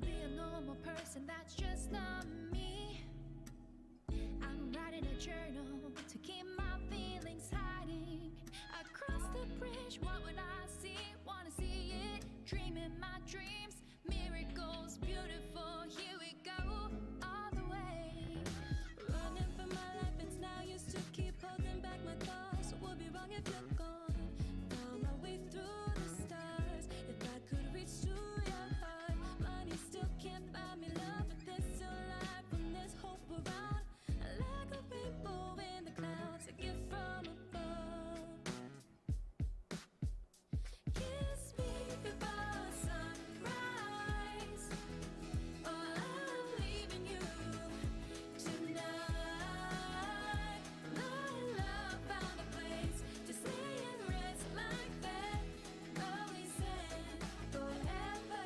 to be a normal person, that's just not me. I'm writing a journal to keep my feelings hiding. Across the bridge, what would I see? Wanna see it, dreaming my dreams. Miracles, beautiful, here we go, all the way. Running for my life, it's now used to keep holding back my thoughts. It would be wrong if you're gone. Found my way through the stars. If I could reach to your heart, money still can't buy me love, but there's still life and there's hope around. Like a rainbow in the clouds, a gift from above. Kiss me before sunrise. Oh, I'm leaving you tonight. My love found a place to stay and rest like that. Always said forever,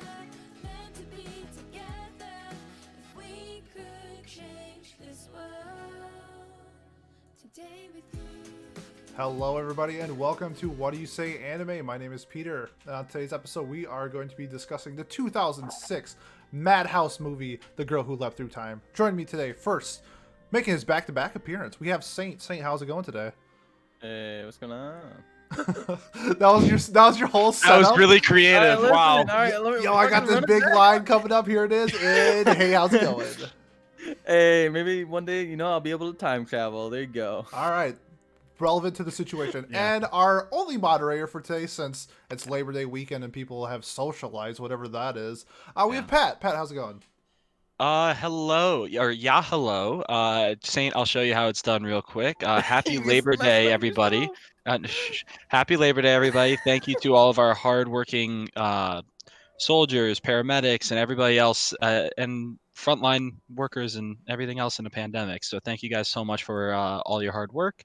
meant to be together. If we could change this world today with you. Hello, everybody, and welcome to What Do You Say Anime. My name is Peter. On today's episode, we are going to be discussing the 2006 Madhouse movie, The Girl Who Leapt Through Time. Joining me today, first, making his back-to-back appearance, we have Saint. Saint, how's it going today? Hey, what's going on? that was your whole setup. That was really creative. All right, Wow. listen, all right, let me Yo, I got fucking this run it big back. line coming up. Here it is. And hey, how's it going? Hey, maybe one day, I'll be able to time travel. There you go. All right. Relevant to the situation. Yeah. And our only moderator for today, since it's Labor Day weekend and people have socialized, whatever that is, we have Pat. Pat, how's it going? Hello, or hello. Saint, I'll show you how it's done real quick. Happy You Labor messed Day, up everybody. yourself. Happy Labor Day, everybody. Thank you to all of our hardworking soldiers, paramedics, and everybody else, and frontline workers and everything else in the pandemic. So thank you guys so much for all your hard work.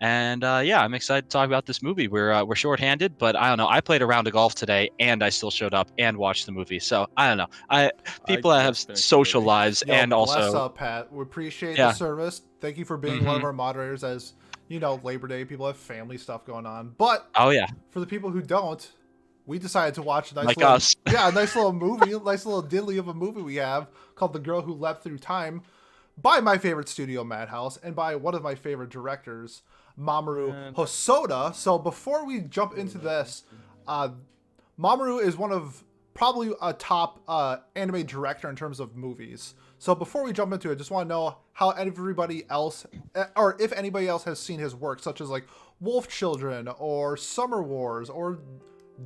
And yeah, I'm excited to talk about this movie. We're shorthanded, but I don't know. I played a round of golf today, and I still showed up and watched the movie. So I don't know. People that have just finished social the movie. lives Yo, and bless also up, Pat. We appreciate the Yeah. service. Thank you for being one of our moderators. As you know, Labor Day, people have family stuff going on. But oh yeah, for the people who don't, we decided to watch a nice like little, us. yeah, a nice little movie, nice little diddly of a movie we have called The Girl Who Leapt Through Time, by my favorite studio, Madhouse, and by one of my favorite directors, Mamoru Hosoda. So before we jump into this, Mamoru is one of probably a top anime director in terms of movies. So before we jump into it, just want to know how everybody else, or if anybody else has seen his work, such as like Wolf Children or Summer Wars or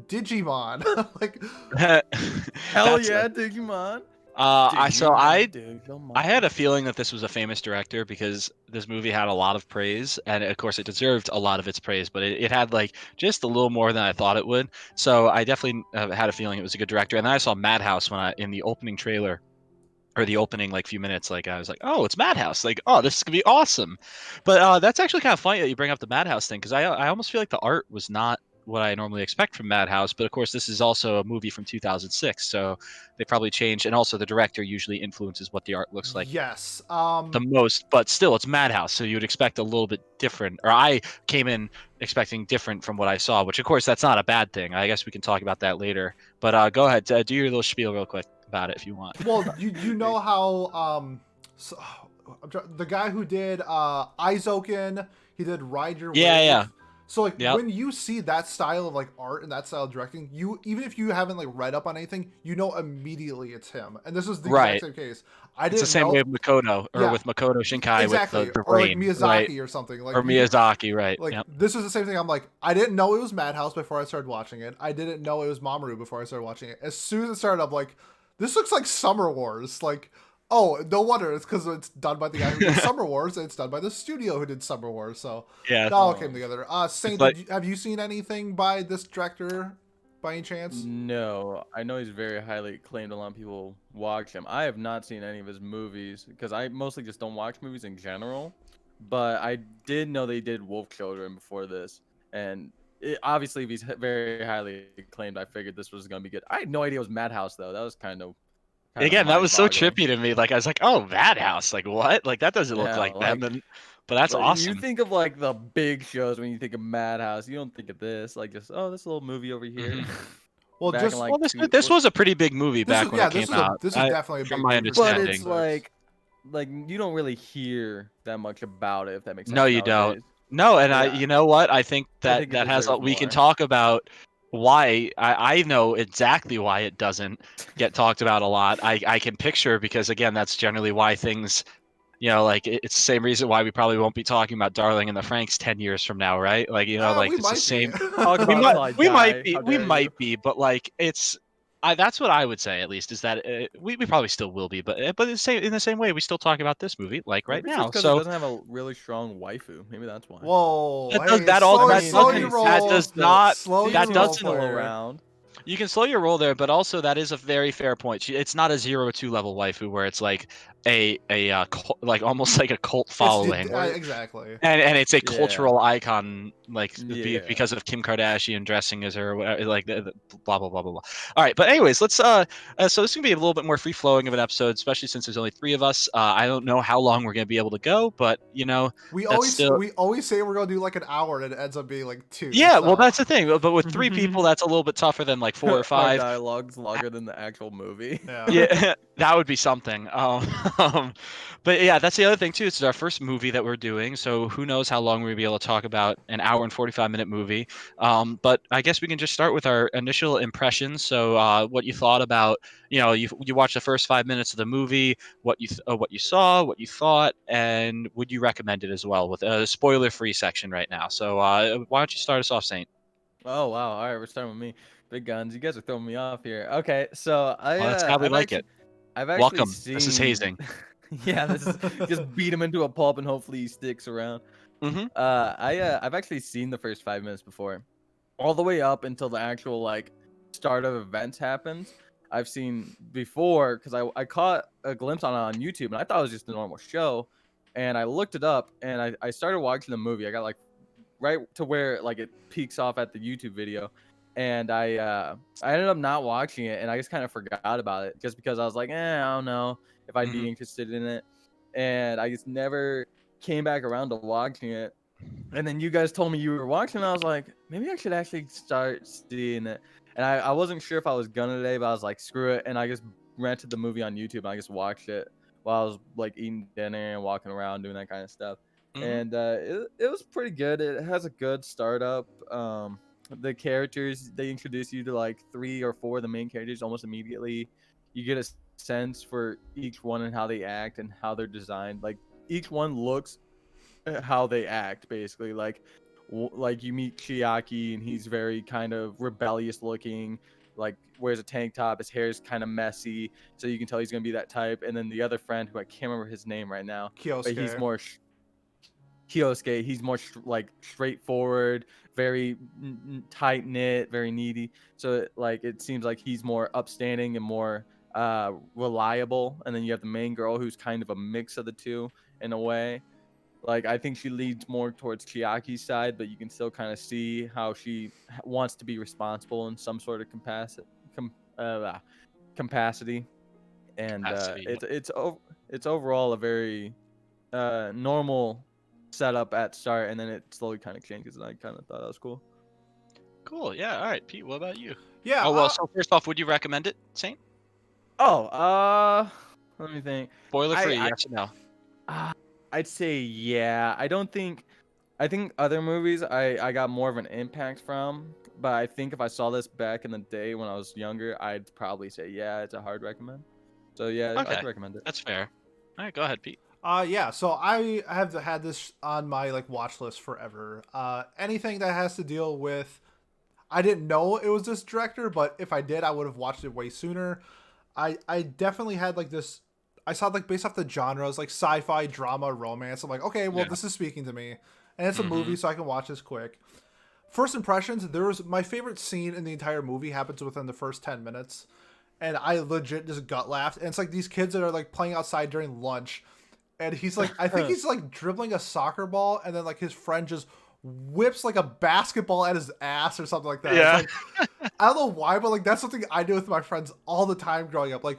Digimon. Like, Hell That's yeah, Digimon. I Digimon. had a feeling that this was a famous director because this movie had a lot of praise, and of course it deserved a lot of its praise, but it had like just a little more than I thought it would. So I definitely had a feeling it was a good director. And then I saw Madhouse in the opening trailer, or the opening like few minutes, like I was like, oh, it's Madhouse, like, oh, this is gonna be awesome. But that's actually kind of funny that you bring up the Madhouse thing, because I almost feel like the art was not what I normally expect from Madhouse. But of course this is also a movie from 2006, so they probably changed, and also the director usually influences what the art looks like yes. the most. But still, it's Madhouse, so you would expect a little bit different, or I came in expecting different from what I saw, which of course that's not a bad thing. I guess we can talk about that later, but go ahead, do your little spiel real quick about it if you want. Well, you know how the guy who did Aizoken, he did Ride Your Wave. Yeah. So like Yep. when you see that style of like art and that style of directing, you, even if you haven't like read up on anything, you know immediately it's him. And this is the Right. exact same case. I didn't It's the same know way with Makoto, or Yeah. with Makoto Shinkai, exactly, with the or like brain, Miyazaki right? or something like Or Miyazaki, right? Like Yep. this was the same thing. I'm like, I didn't know it was Madhouse before I started watching it. I didn't know it was Mamoru before I started watching it. As soon as it started, I'm like, this looks like Summer Wars. Like, oh, no wonder it's because it's done by the guy who did Summer Wars, and it's done by the studio who did Summer Wars. So Yeah. it all came together. Saint, like- have you seen anything by this director by any chance? No, I know he's very highly acclaimed. A lot of people watch him. I have not seen any of his movies because I mostly just don't watch movies in general. But I did know they did Wolf Children before this, and obviously if he's very highly acclaimed, I figured this was gonna be good. I had no idea it was Madhouse though. That was kind of Again, that was so mind-boggling. trippy to me. Like I was like, oh, Madhouse, like what? Like that doesn't look Yeah, like like- them. But that's Like, awesome. You think of like the big shows when you think of Madhouse. You don't think of this. Like just, oh, this little movie over here. Mhm. Well, back in just like Well, this was a pretty big movie this back was when yeah, it came this is out. definitely a From big my movie for but understanding. it's 2006. like you don't really hear that much about it, if that makes No, sense you don't. nowadays. No, and Like you know what? I think I that think it that has. deserves We can more. talk about why. I know exactly why it doesn't get talked about a lot. I can picture because again, that's generally why things. Like it's the same reason why we probably won't be talking about Darling in the Franxx 10 years from now, right? Like like We it's the might be. same. Talk We about it might till I we might die. be How we dare you? might be, but like it's. That's what I would say at least is that we probably still will be, but in the same way we still talk about this movie like right Maybe it's just now. because it So doesn't have a really strong waifu. Maybe that's why. Whoa, that does hey, that all I that mean, slow I your mean, doesn't that roll, Suzuki's does still not slow your that Suzuki's roll, doesn't still player. around. you can slow your roll there, but also that is a very fair point. It's not a 0-2 level waifu where it's like like almost like a cult following. Or Exactly. And it's a yeah, cultural icon, like yeah. because of Kim Kardashian dressing as her, or whatever, like blah blah blah blah blah. All right, but anyways, let's so this is gonna be a little bit more free flowing of an episode, especially since there's only 3 of us. I don't know how long we're gonna be able to go, but We that's always still we always say we're gonna do like an hour, and it ends up being like 2. yeah. Well, So that's the thing, but with 3 people, that's a little bit tougher than like 4 or 5. Our dialogue's longer than the actual movie. yeah, Yeah, that would be something. But yeah, that's the other thing too. It's our first movie that we're doing, so who knows how long we'll be able to talk about an hour and 45-minute movie. But I guess we can just start with our initial impressions. So, what you thought about, you watched the first 5 minutes of the movie, what you saw, what you thought, and would you recommend it as well with a spoiler-free section right now. So, why don't you start us off, Saint? Oh wow! All right, we're starting with me. Big guns. You guys are throwing me off here. Okay, so Well, that's how we like it. I've actually Welcome. This is seen. hazing. Yeah, this is just beat him into a pulp and hopefully he sticks around. Mm-hmm. I've actually seen the first 5 minutes before, all the way up until the actual like start of events happens. I've seen before because I caught a glimpse on it on YouTube and I thought it was just a normal show, and I looked it up and I started watching the movie. I got like right to where like it peaks off at the YouTube video, and I ended up not watching it and I just kind of forgot about it just because I was like, I don't know if I'd Mhm. be interested in it, and I just never came back around to watching it. And then you guys told me you were watching, and I was like, maybe I should actually start seeing it. And I wasn't sure if I was gonna today, but I was like, screw it. And I just rented the movie on YouTube and I just watched it while I was like eating dinner and walking around doing that kind of stuff. Mhm. And it was pretty good. It has a good startup. The characters, they introduce you to like 3 or 4 of the main characters almost immediately. You get a sense for each one and how they act and how they're designed. Like each one looks how they act basically, like you meet Chiaki and he's very kind of rebellious looking, like wears a tank top, his hair is kind of messy, so you can tell he's going to be that type. And then the other friend, who I can't remember his name right now, but he's Kyosuke. more Kyosuke, he's more like straightforward, very tight knit, very needy. So like it seems like he's more upstanding and more reliable. And then you have the main girl who's kind of a mix of the two in a way. Like I think she leads more towards Chiaki's side, but you can still kind of see how she wants to be responsible in some sort of capacity. And Capacity. it's overall a very normal setup at start, and then it slowly kind of changes. And I kind of thought that was cool. Cool. Yeah. All right, Pete. What about you? Yeah, Oh well. So first off, would you recommend it, Saint? Oh, let me think. Spoiler free, I yes or no? I'd say yeah. I think other movies I got more of an impact from, but I think if I saw this back in the day when I was younger, I'd probably say yeah, it's a hard recommend. So yeah, Okay, I'd recommend it. that's fair. All right, go ahead, Pete. yeah. So I have had this on my like watch list forever. Anything that has to deal with, I didn't know it was this director, but if I did, I would have watched it way sooner. I definitely had like this. I saw like based off the genres like sci-fi, drama, romance. I'm like, okay, well Yeah. this is speaking to me, and it's a Mhm. movie, so I can watch this quick. First impressions, there was my favorite scene in the entire movie happens within the first 10 minutes, and I legit just gut laughed. And it's like these kids that are like playing outside during lunch, and he's like, I think he's like dribbling a soccer ball, and then like his friend just whips like a basketball at his ass or something like that. Yeah. It's like, I don't know why, but like that's something I do with my friends all the time growing up. Like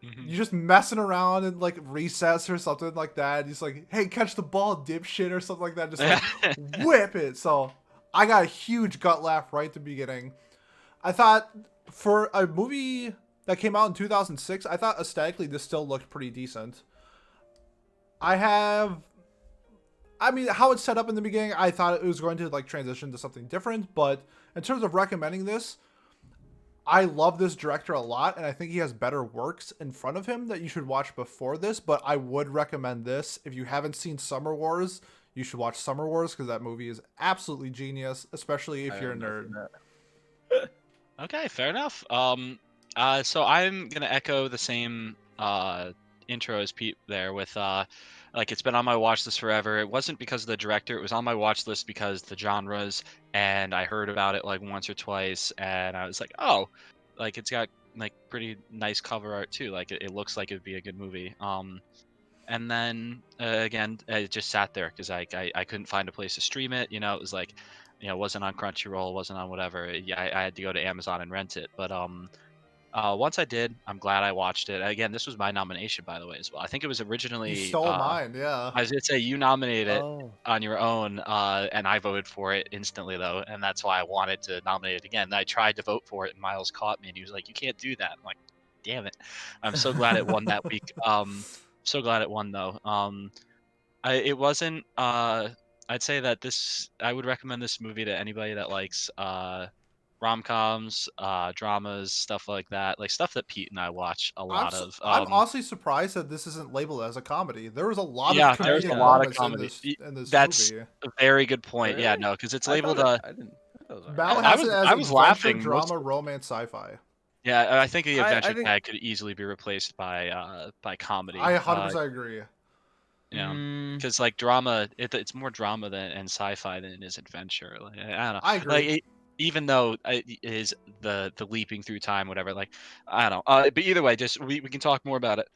Mhm. you're just messing around in like recess or something like that. And he's like, hey, catch the ball, dipshit, or something like that. Just like whip it. So I got a huge gut laugh right at the beginning. I thought For a movie that came out in 2006, I thought aesthetically this still looked pretty decent. I mean, how it's set up in the beginning, I thought it was going to like transition to something different, but in terms of recommending this, I love this director a lot, and I think he has better works in front of him that you should watch before this, but I would recommend this. If you haven't seen Summer Wars, you should watch Summer Wars because that movie is absolutely genius, especially if I you're a have not nerd. seen that. Okay, fair enough. So I'm gonna echo the same intro as Pete there with like it's been on my watch list forever. It wasn't because of the director, it was on my watch list because the genres, and I heard about it like once or twice, and I was like, oh, like it's got like pretty nice cover art too. Like it looks like it'd be a good movie. And then again, it just sat there because I couldn't find a place to stream it. You know, it was like, you know, it wasn't on Crunchyroll, it wasn't on whatever. Yeah, I had to go to Amazon and rent it. But once I did, I'm glad I watched it. Again, this was my nomination, by the way, as well. I think it was You originally. stole mine, yeah. I was gonna say you nominated it Oh. on your own, and I voted for it instantly though, and that's why I wanted to nominate it again. I tried to vote for it, and Miles caught me, and he was like, "You can't do that." I'm like, "Damn it!" I'm so glad it won that week. So glad it won though. It wasn't. I'd say that this. I would recommend this movie to anybody that likes rom-coms, dramas, stuff like that, like stuff that Pete and I watch a lot of. I'm honestly surprised that this isn't labeled as a comedy. There was a lot of Yeah, there's a comedic lot of moments comedy. in this That's movie. a very good point. Yeah, Really? no, because it's I thought labeled. I didn't. I thought it was Mal alright. I has was it as I was adventure, laughing drama, romance, sci-fi. Yeah, I think the I adventure think. tag could easily be replaced by comedy. I 100% agree. You know, Mm, because like drama, it's more drama than and sci-fi than it is adventure. Like, I don't know. I Like agree. even though it is the leaping through time, whatever. Like I don't know. But either way, just we can talk more about it.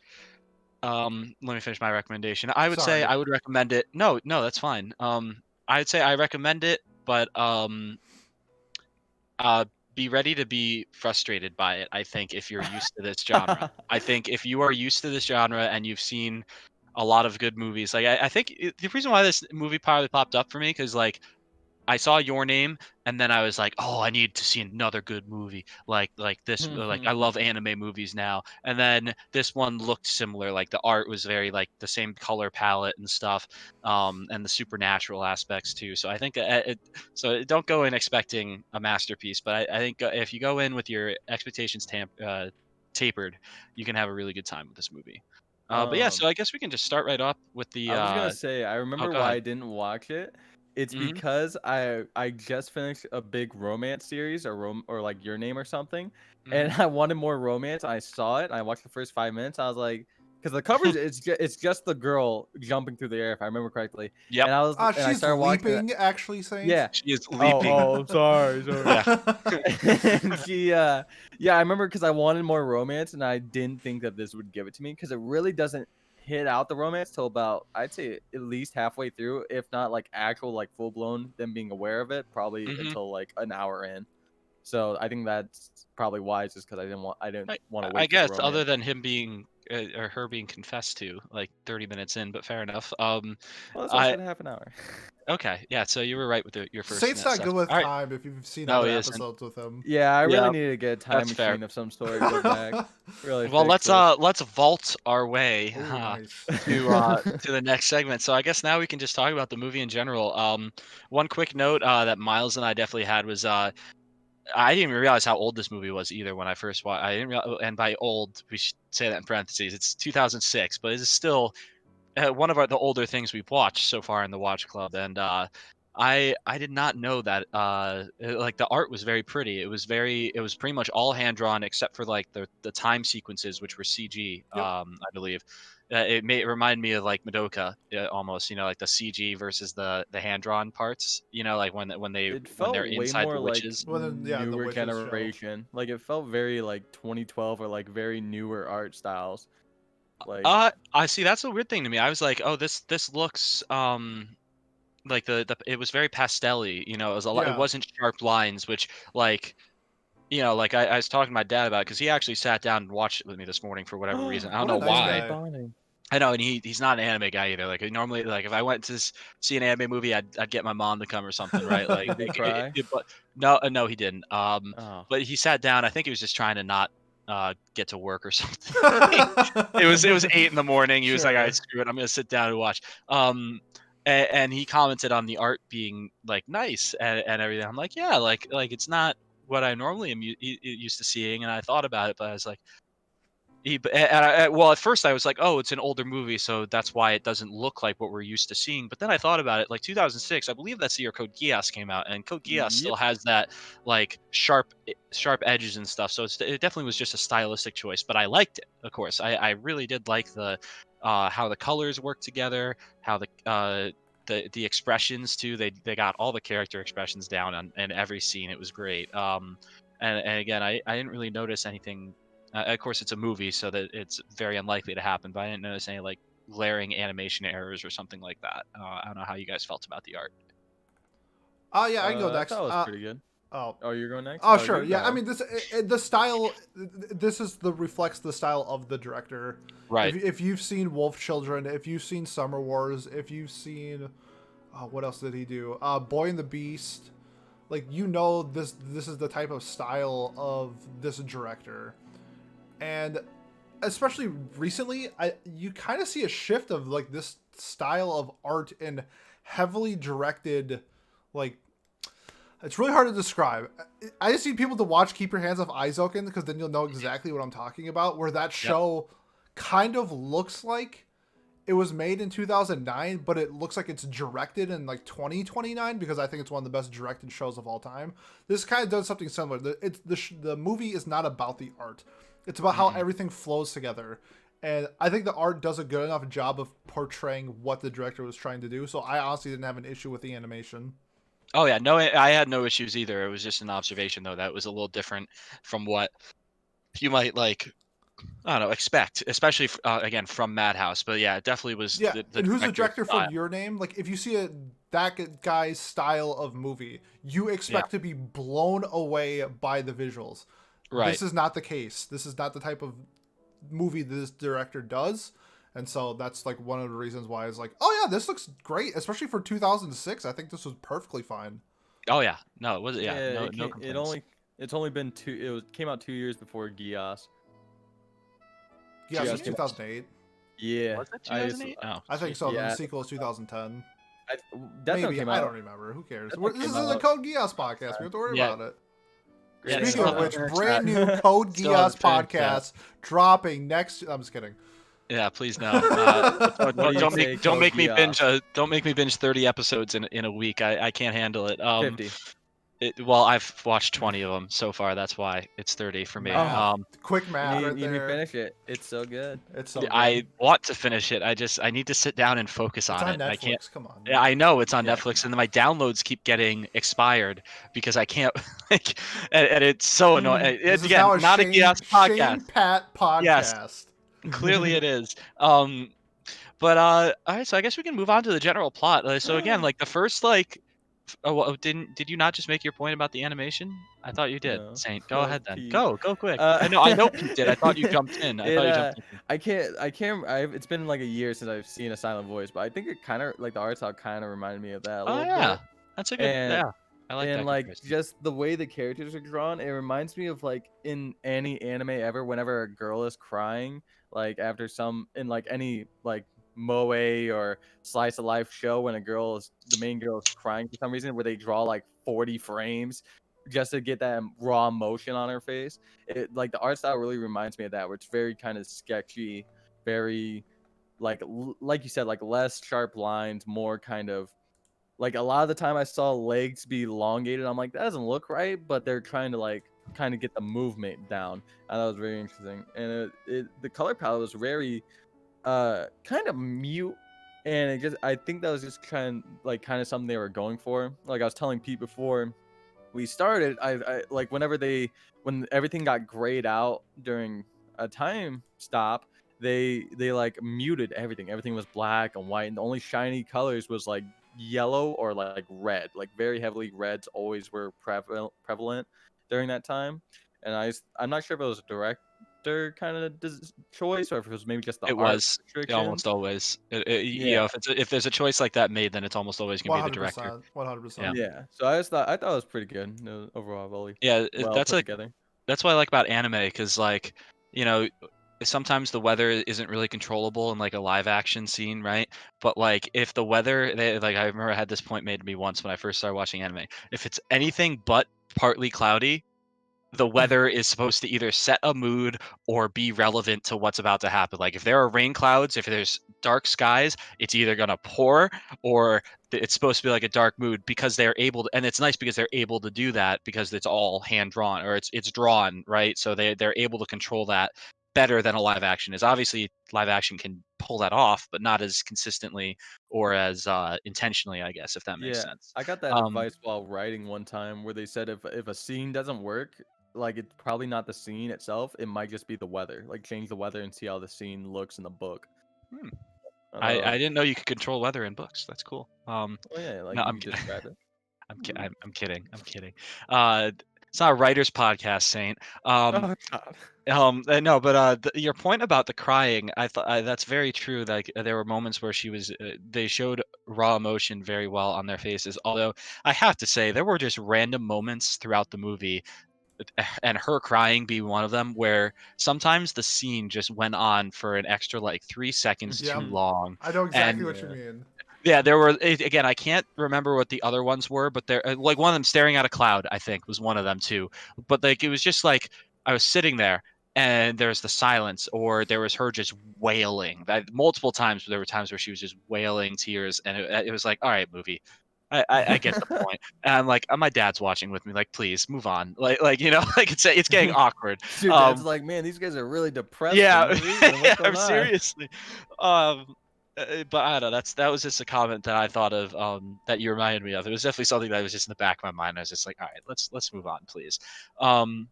Let me finish my recommendation. I would say Sorry. I would recommend it. No, no, that's fine. I would say I recommend it, but uh, be ready to be frustrated by it. I think if you're used to this genre, I think if you are used to this genre and you've seen a lot of good movies, like I think the reason why this movie probably popped up for me because like I saw Your Name, and then I was like, "Oh, I need to see another good movie like this. Like I love anime movies now." And then this one looked similar. Like the art was very like the same color palette and stuff, and the supernatural aspects too. So I think don't go in expecting a masterpiece, but I think if you go in with your expectations tapered, you can have a really good time with this movie. But yeah, so um, I guess we can just start right up with the. I was gonna say I Oh, remember go why ahead. I didn't watch it. It's Hmm. because I just finished a big romance series or like Your Name or something, Hmm. and I wanted more romance. I saw it. And I watched the first 5 minutes. I was like, because the covers it's just the girl jumping through the air if I remember correctly, Yep. and I She's started watching it. leaping, actually, Saint. Yeah. She is Oh, leaping. sorry, sorry. Yeah. And yeah, I remember because I wanted more romance and I didn't think that this would give it to me because it really doesn't hit out the romance till about I'd say at least halfway through, if not like actual like full blown them being aware of it, probably Hmm. until like an hour in. So I think that's probably why, it's just because I didn't I, want to I wait for the guess other romance. than him being or her being confessed to like 30 minutes in, but fair enough. Well, that's why I I said half an hour. Okay, yeah. So you were right with your first Saint's not good assessment. with All right. time if you've seen No, other he isn't. episodes with him. Yeah, I really Yeah, need to get a time that's fair. machine of some sort, go back, really Well, fix this. let's vault our way Oh, nice. to the next segment. So I guess now we can just talk about the movie in general. One quick note that Miles and I definitely had was I didn't even realize how old this movie was either when I first watched. I didn't realize, and by old, we should say that in parentheses. It's 2006, but it is still one of the older things we've watched so far in the Watch Club. And I did not know that like the art was very pretty. It was pretty much all hand drawn except for like the time sequences, which were CG. Yep. I believe. It reminded me of like Madoka almost, you know, like the CG versus the hand drawn parts. You know, like It when they're felt way inside the more like witches. Well, then, yeah, the newer Witches show. generation. Like it felt very like 2012 or like very newer art styles. Like I see. That's a weird thing to me. I was like, oh, this looks like the it was very pastelly. You know, it was a lot. It Yeah. wasn't sharp lines, which like you know, like I was talking to my dad about it because he actually sat down and watched it with me this morning for whatever reason. I don't What a know nice why. guy. I know, and he's not an anime guy either. Like normally, like if I went to see an anime movie, I'd get my mom to come or something, right? Like, Did he cry? but no, no, he didn't. Oh, But he sat down. I think he was just trying to not get to work or something. It was 8 in the morning. He was like, "All right, Sure. screw it. I'm gonna sit down and watch." And he commented on the art being like nice and everything. I'm like, yeah, like it's not what I normally am used to seeing. And I thought about it, but I was like, well, at first I was like, oh, it's an older movie, so that's why it doesn't look like what we're used to seeing. But then I thought about it, like 2006, I believe that's the year Code Geass came out, and Code Geass still yep. has that like sharp edges and stuff. So it definitely was just a stylistic choice, but I liked it. Of course, I really did like the how the colors work together, how the expressions too. They got all the character expressions down on in every scene. It was great. And again, I didn't really notice anything. Of course, it's a movie, so that it's very unlikely to happen. But I didn't notice any like glaring animation errors or something like that. I don't know how you guys felt about the art. Oh yeah, I can go I next. thought it was pretty good. Oh, Oh, you're going next? oh Oh, sure. you Yeah, I go. mean the style. This is the reflects the style of the director. Right. If you've seen Wolf Children, if you've seen Summer Wars, if you've seen, what else did he do? Boy and the Beast. Like this is the type of style of this director, and especially recently, you kind of see a shift of like this style of art in heavily directed, like it's really hard to describe. I just need people to watch Keep Your Hands Off Eizouken because then you'll know exactly what I'm talking about. Where that Yep. show kind of looks like it was made in 2009, but it looks like it's directed in like 2029 because I think it's one of the best directed shows of all time. This kind of does something similar. The movie is not about the art; it's about how Mm-mm. everything flows together. And I think the art does a good enough job of portraying what the director was trying to do. So I honestly didn't have an issue with the animation. Oh yeah, no, I had no issues either. It was just an observation though that was a little different from what you might like. I don't know, expect, especially again from Madhouse. But yeah, it definitely was Yeah, the and who's the director's director for style. Your Name? Like, if you see that guy's style of movie, you Yeah. expect to be blown away by the visuals. Right. This is not the case. This is not the type of movie this director does, and so that's like one of the reasons why it's like, oh yeah, this looks great, especially for 2006. I think this was perfectly fine. Oh yeah. No, it was Yeah, yeah. No complaints. it's only been two. Came out 2 years before Gias. Yeah, this Gias is came. 2008. Yeah, Was it I just 2008? Oh, I think sweet. so. Then the yeah, sequel is 2010. Death Note Maybe came I out. don't remember. Who cares? Death Note This came is a out. Code Geass podcast. We have to worry Yeah. about it. Yeah, Speaking still of which, haven't brand finished new that. Code Still Geass haven't finished that. podcast dropping next. I'm just kidding. Yeah, please no. What do you say, Don't Code make me binge. Geass? Don't make me binge 30 episodes in a week. I can't handle it. 50. Well, I've watched 20 of them so far. That's why it's 30 for me. Math. Quick You math right need to there. finish it. It's so good. It's so good. I want to finish it. I need to sit down and focus It's on on it. I can't. Netflix. Come on. Yeah, I know it's on Yeah. Netflix, and then my downloads keep getting expired because I can't. Like, and it's so annoying. This is Again, now a not a Shane, Geass podcast. Shane Pat Yes, podcast. clearly it is. But all right, so I guess we can move on to the general plot. So again, like the first did you not just make your point about the animation? I thought you did. No, Saint, that go was ahead then. Pete. Go quick. Uh, I know Pete did. I thought you jumped in. I it, thought you jumped in. I can't. It's been like a year since I've seen a silent voice, but I think it kind of like the art style kind of reminded me of that a Oh little yeah, bit. that's a good. And Yeah, I like that and like comparison. just the way the characters are drawn, it reminds me of like in any anime ever. Whenever a girl is crying, like after some in like any like moe or slice of life show, when the main girl is crying for some reason, where they draw like 40 frames just to get that raw emotion on her face. It like the art style really reminds me of that, where it's very kind of sketchy, very like you said, like less sharp lines, more kind of like a lot of the time I saw legs be elongated. I'm like, that doesn't look right, but they're trying to like kind of get the movement down. And that was very interesting. And the color palette was very kind of mute, and it just I think that was just kind of something they were going for. Like I was telling Pete before we started, I like when everything got grayed out during a time stop, they like muted everything. Everything was black and white, and the only shiny colors was like yellow or like red. Like very heavily reds always were prevalent during that time. And I'm not sure if it was doctor kind of choice, or if it was maybe just the It art was restriction. almost always. You know, Yeah. if there's a choice like that made, then it's almost always gonna be the director. 100%. 100%. Yeah. So I thought it was pretty good. It was overall really Yeah, well put together. that's what I like about anime, because like, you know, sometimes the weather isn't really controllable in like a live action scene, right? But like if the weather, like I remember I had this point made to me once when I first started watching anime. If it's anything but partly cloudy, the weather is supposed to either set a mood or be relevant to what's about to happen. Like if there are rain clouds, if there's dark skies, it's either going to pour or it's supposed to be like a dark mood, because they're able to, and it's nice because they're able to do that because it's all hand drawn, or it's drawn, right? So they're able to control that better than a live action is. Obviously live action can pull that off, but not as consistently or as intentionally, I guess, if that makes Yeah, sense. I got that advice while writing one time where they said if a scene doesn't work, like it's probably not the scene itself, it might just be the weather. Like change the weather and see how the scene looks in the book. Hmm. I I thought that was, didn't know you could control weather in books. That's cool. oh yeah, like No, you I'm could describe it. I'm kidding. I'm kidding. It's not a writer's podcast, Saint. Oh God. No, but your point about the crying, I thought that's very true. Like there were moments where she was, they showed raw emotion very well on their faces. Although I have to say, there were just random moments throughout the movie, and her crying being one of them, where sometimes the scene just went on for an extra like 3 seconds Yeah, too long, I know exactly and what you Yeah. mean. yeah, there were again. I can't remember what the other ones were, but there, like one of them staring at a cloud, I think, was one of them too. But like it was just like I was sitting there, and there's the silence, or there was her just wailing. That multiple times, there were times where she was just wailing tears, and it was like, all right, movie. I get the point. And I'm like, my dad's watching with me. Like, please move on. Like like it's getting awkward. Your dad's like, man, these guys are really depressed for Yeah, no reason. What's I'm going on? seriously. Um, but I don't know. That was just a comment that I thought of. That you reminded me of. It was definitely something that was just in the back of my mind. I was just like, all right, let's move on, please. Um,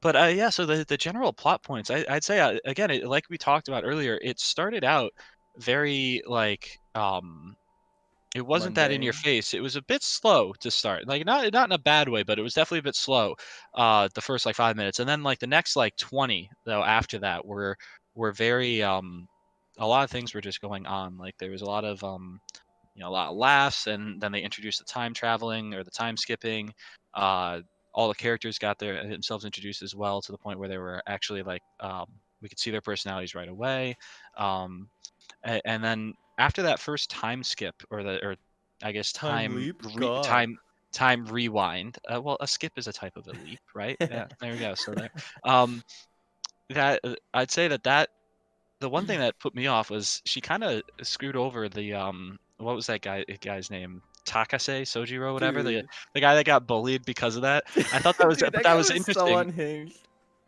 but yeah. So the general plot points, I'd say again, like we talked about earlier, it started out very like it wasn't that in your Mundane. face. It was a bit slow to start. Like not in a bad way, but it was definitely a bit slow. The first like 5 minutes, and then like the next like 20 though after that were very a lot of things were just going on. Like there was a lot of a lot of laughs, and then they introduced the time traveling or the time skipping. Uh, all the characters got their themselves introduced as well, to the point where they were actually like we could see their personalities right away. Um, and then after that first time skip, or I guess Time leap? God. time rewind. Well, a skip is a type of a leap, right? Yeah, there we go. So there, um, that I'd say that the one thing that put me off was she kind of screwed over the what was that guy's name? Takase Sojiro, whatever, Dude. the guy that got bullied because of that. I thought that was Dude, that that guy was was so interesting. unhinged.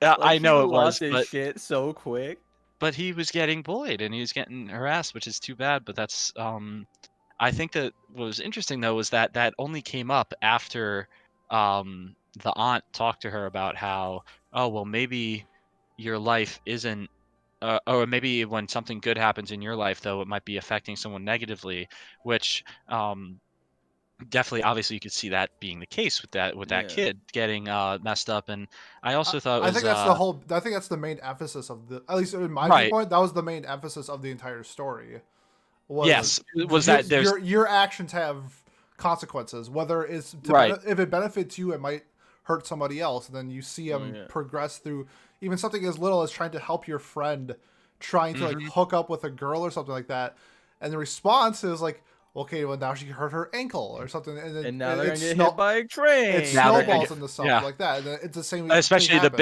Yeah, Like I he know it was, lost his shit so quick. but he was getting bullied and he was getting harassed, which is too bad. But that's I think that what was interesting though was that only came up after the aunt talked to her about how, oh well, maybe your life isn't or maybe when something good happens in your life though, it might be affecting someone negatively, which definitely, obviously you could see that being the case with that Yeah. kid getting messed up. And I I, also thought it I was think that's the whole. I think that's the main emphasis of the. At least in my right. viewpoint, that was the main emphasis of the entire story. Was Yes, was that there's your actions have consequences. Whether it's right. if it benefits you, it might hurt somebody else. And then you see Oh them yeah. progress through even something as little as trying to help your friend, trying to like Mhm. hook up with a girl or something like that. And the response is like, okay, well now she hurt her ankle or something, and then And now they're it, gonna get hit by a it train. Now they're gonna snowballs get into stuff yeah. like that. And then it's the same thing Especially happened.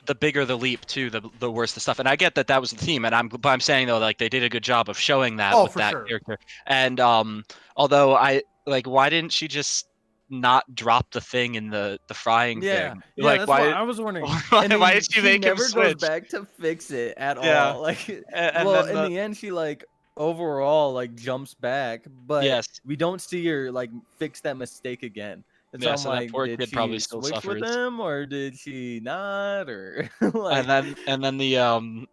the bigger the leap too, the worse the stuff. And I get that was the theme, and I'm saying though, like they did a good job of showing that Oh, with for that sure. character. And although I like, why didn't she just not drop the thing in the frying Yeah, thing? yeah, Like that's what why I was wondering. why, And why then did she she make him never goes switch? back to fix it at Yeah, all. Like, and well, then in the end, she like overall like jumps back, but yes, we don't see her like fix that mistake again. And so yeah. I'm So that like, poor did kid probably she still switch with suffers. him or did she not? Or And like, then the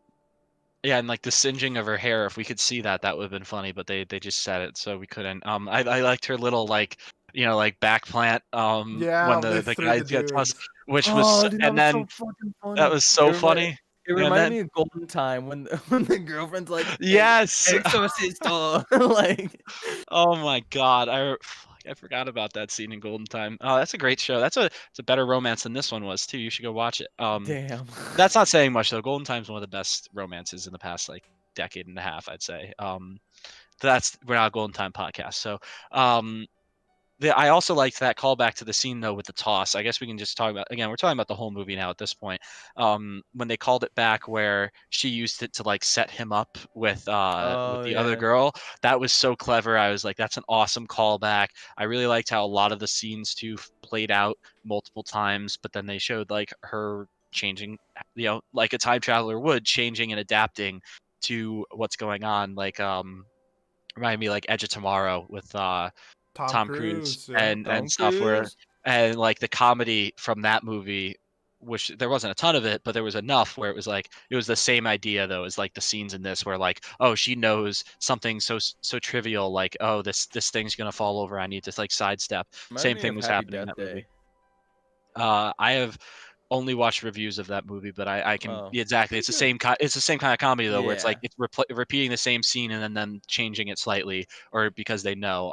yeah, and like the singeing of her hair, if we could see that, that would have been funny, but they just said it, so we couldn't. I liked her little like, like back plant Yeah, when they the threw guys the got tossed, dude. which was oh, dude, that and was then so fucking that funny. was They so were like, funny. It And reminded then me of Golden Time when when the girlfriend's like, "Hey, yes. exorcisto," like. Oh my god, I forgot about that scene in Golden Time. Oh, that's a great show. It's a better romance than this one was too. You should go watch it. Damn. That's not saying much though. Golden Time's one of the best romances in the past like decade and a half, I'd say. We're not a Golden Time podcast, so um, I also liked that callback to the scene though with the toss. I guess we can just talk about again. We're talking about the whole movie now at this point. When they called it back, where she used it to like set him up with Oh the other yeah. girl, that was so clever. I was like, that's an awesome callback. I really liked how a lot of the scenes too played out multiple times, but then they showed like her changing, like a time traveler would, changing and adapting to what's going on. Like remind me like Edge of Tomorrow with Tom Tom Cruise Cruise, yeah. and Tom stuff where Cruise. and like the comedy from that movie, which there wasn't a ton of it, but there was enough where it was like it was the same idea though as like the scenes in this where like, oh, she knows something so trivial like, oh, this thing's gonna fall over, I need to like sidestep. Reminded Same me thing of was Happy happening in Death that Day. movie. I have only watched reviews of that movie, but I can Oh, yeah, exactly. It's the same kind of comedy though, where it's like yeah. it's repeating the same scene and then them changing it slightly, or because they know.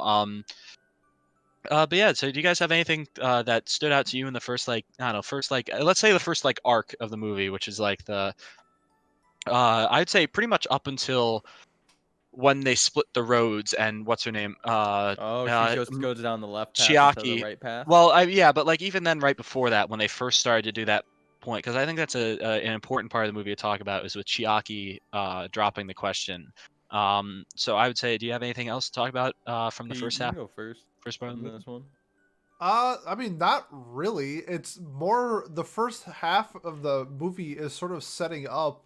But yeah, so do you guys have anything that stood out to you in the first like I don't know, first like let's say the first like arc of the movie, which is like the I'd say pretty much up until when they split the roads and what's her name? Oh, she goes down the left path instead of the Chiaki. right path. Well, yeah, but like even then, right before that, when they first started to do that point, because I think that's an important part of the movie to talk about is with Chiaki dropping the question. So I would say, do you have anything else to talk about from the Pete, first you can half, go first first part of on the movie? this one. I mean, not really. It's more the first half of the movie is sort of setting up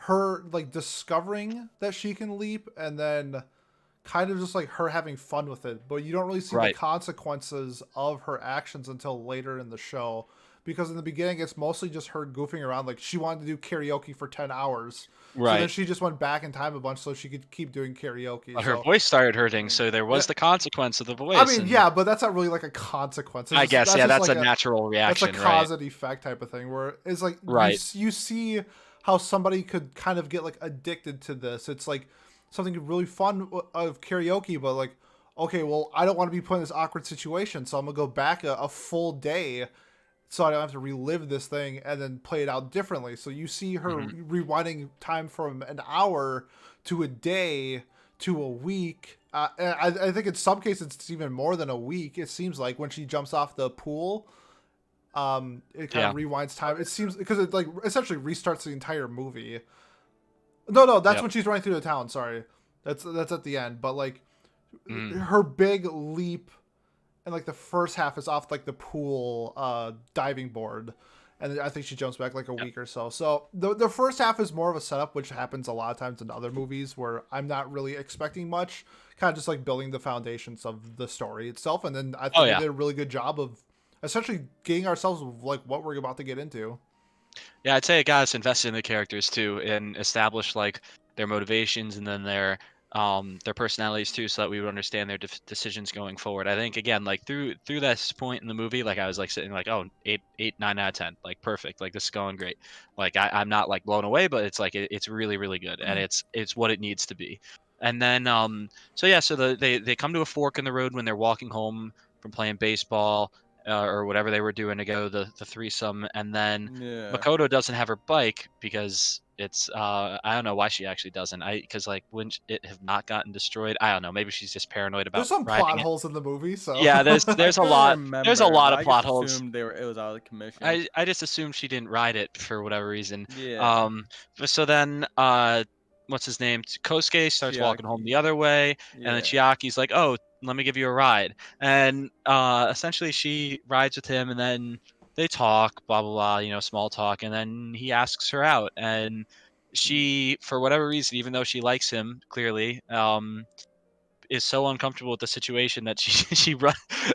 her like discovering that she can leap, and then kind of just like her having fun with it. But you don't really see the Right, consequences of her actions until later in the show. Because in the beginning, it's mostly just her goofing around. Like she wanted to do karaoke for 10 hours, so then right. she just went back in time a bunch so she could keep doing karaoke. But her So voice started hurting, so there yeah, was the consequence of the I voice, mean, and yeah, but that's not really like a consequence. It's I just guess that's yeah, just that's like a a natural that's a reaction, right? cause and effect type of thing where it's like Right. you see how somebody could kind of get like addicted to this. It's like something really fun of karaoke, but like, okay, well, I don't want to be put in this awkward situation, so I'm gonna go back a full day so I don't have to relive this thing and then play it out differently. So you see her Hmm. rewinding time from an hour to a day to a week. And I think in some cases it's even more than a week. It seems like when she jumps off the pool, it kind Yeah. of rewinds time. It seems because it like essentially restarts the entire movie. No, that's Yep. when she's running through the town. Sorry, that's at the end. But like Mm. her big leap and like the first half is off like the pool diving board, and I think she jumps back like a Yep. week or so. So the first half is more of a setup, which happens a lot of times in other movies where I'm not really expecting much, kind of just like building the foundations of the story itself, and then I Oh think they yeah. did a really good job of essentially getting ourselves like what we're about to get into. Yeah, I'd say it got us invested in the characters too and established like their motivations and then their personalities too, so that we would understand their decisions going forward. I think again, like through this point in the movie, like I was like sitting like, oh, 9 out of 10, like perfect, like this is going great. Like I'm not like blown away, but it's like it's really really good and it's what it needs to be. And then so yeah, so they come to a fork in the road when they're walking home from playing baseball. Or whatever they were doing to go the threesome, and then Yeah. Makoto doesn't have her bike because it's I don't know why she actually doesn't. Because like wouldn't it have not gotten destroyed? I don't know. Maybe she's just paranoid There's about some plot riding it. holes in the movie, so Yeah, there's I there's a couldn't lot there's a remember, lot but of I just plot holes. assumed it was out of commission. I just assumed she didn't ride it for whatever reason. Yeah. So then what's his name? Kosuke starts walking home Chiaki. the other way, and then Yeah. Chiaki's like, "Oh, let me give you a ride." And essentially she rides with him, and then they talk, blah blah blah, small talk, and then he asks her out, and she, for whatever reason, even though she likes him clearly, is so uncomfortable with the situation that she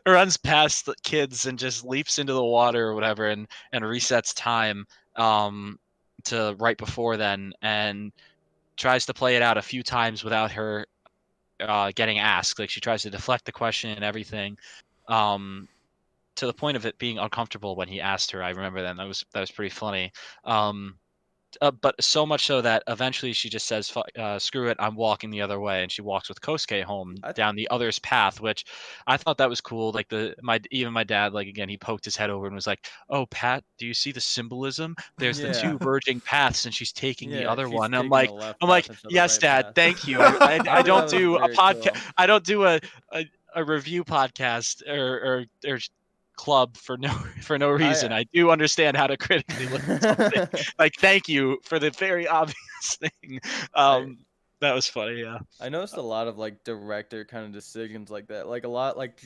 runs past the kids and just leaps into the water or whatever and resets time um to right before then and tries to play it out a few times without her getting asked. Like she tries to deflect the question and everything, um to the point of it being uncomfortable when he asked her. I remember that was pretty funny. um but so much so that eventually she just says, "Screw it, I'm walking the other way," and she walks with Kosuke home I down the other's path, which I thought that was cool. Like even my dad, like again, he poked his head over and was like, "Oh, Pat, do you see the symbolism? There's the yeah. two verging paths, and she's taking the Yeah, other she's one." I'm taking the like, left I'm path like, instead of the "Yes, right Dad, path. thank you. I I thought don't it was do a very podcast. cool. I don't do a review podcast or club for no for no reason. I I do understand how to critically look at something. Like, thank you for the very obvious thing." I Um, that was funny. Yeah. I noticed a lot of like director kind of decisions like that. Like a lot, like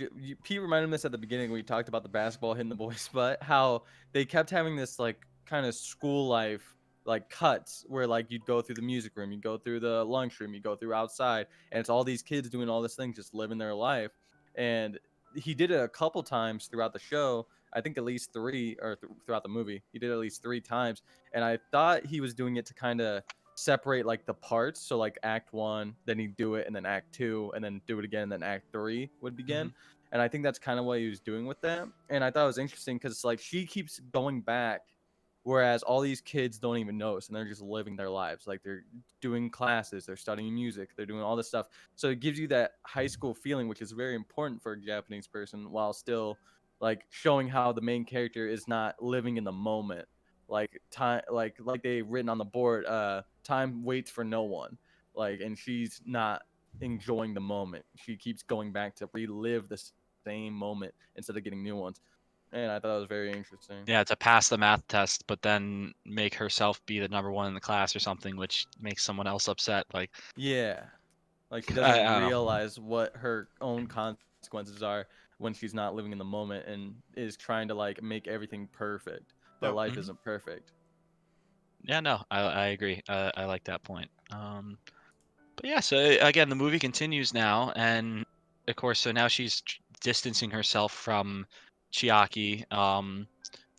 Pete reminded me this at the beginning when we talked about the basketball hitting the boys' butt. How they kept having this like kind of school life like cuts where like you'd go through the music room, you'd go through the lunchroom, you go through outside, and it's all these kids doing all this thing, just living their life. And he did it a couple times throughout the show. I think at least three, or throughout the movie, he did it at least three times. And I thought he was doing it to kind of separate like the parts. So like act one, then he'd do it, and then act two, and then do it again, and then act three would begin. Hmm. And I think that's kind of what he was doing with that. And I thought it was interesting because like she keeps going back, whereas all these kids don't even notice and they're just living their lives. Like they're doing classes, they're studying music, they're doing all this stuff. So it gives you that high school feeling, which is very important for a Japanese person, while still like showing how the main character is not living in the moment. Like time, like they written on the board, time waits for no one. Like, and she's not enjoying the moment. She keeps going back to relive the same moment instead of getting new ones. And I thought it was very interesting. Yeah, to pass the math test, but then make herself be the number one in the class or something, which makes someone else upset. Like, Yeah. Like she I, doesn't I don't know. realize what her own consequences are when she's not living in the moment and is trying to like make everything perfect, but Yep. life Mhm. isn't perfect. Yeah, no, I agree. I like that point. But yeah, so again, the movie continues now, and of course, so now she's distancing herself from Chiaki.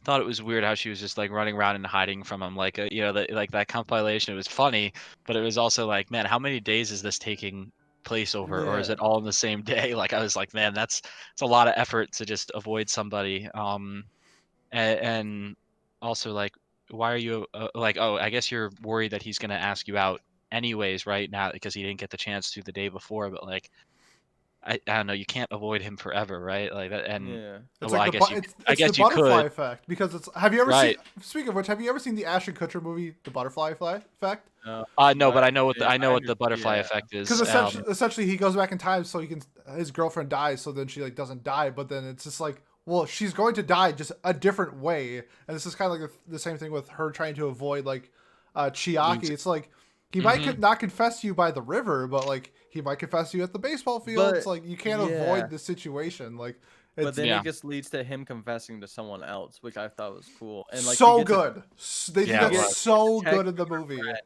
Thought it was weird how she was just like running around and hiding from him, like like that compilation. It was funny, but it was also like, man, how many days is this taking place over, or is Yeah. it all in the same day? Like, I was like, man, that's it's a lot of effort to just avoid somebody. And also like, why are you like, oh, I guess you're worried that he's gonna ask you out anyways right now because he didn't get the chance to the day before, but like, I don't know, you can't avoid him forever, right? Like that. And Yeah. It's well, like I it's the guess you butterfly could, effect because it's. Have you ever seen? right? Speaking of which, have you ever seen the Ashton Kutcher movie, The Butterfly Effect? No, but But I know I what under the butterfly yeah. effect Because is. essentially he goes back in time so he can his girlfriend dies, so then she like doesn't die, but then it's just like, well, she's going to die just a different way, and this is kind of like the same thing with her trying to avoid like Chiaki. Lose. It's like he might Hmm. not confess to you by the river, but like he might confess to you at the baseball field. It's But like you can't yeah. avoid the situation. Like But it's then Yeah, it just leads to him confessing to someone else, which I thought was cool. And like so good. They do yeah, it that she was. gets so a text good in the from her movie. friend,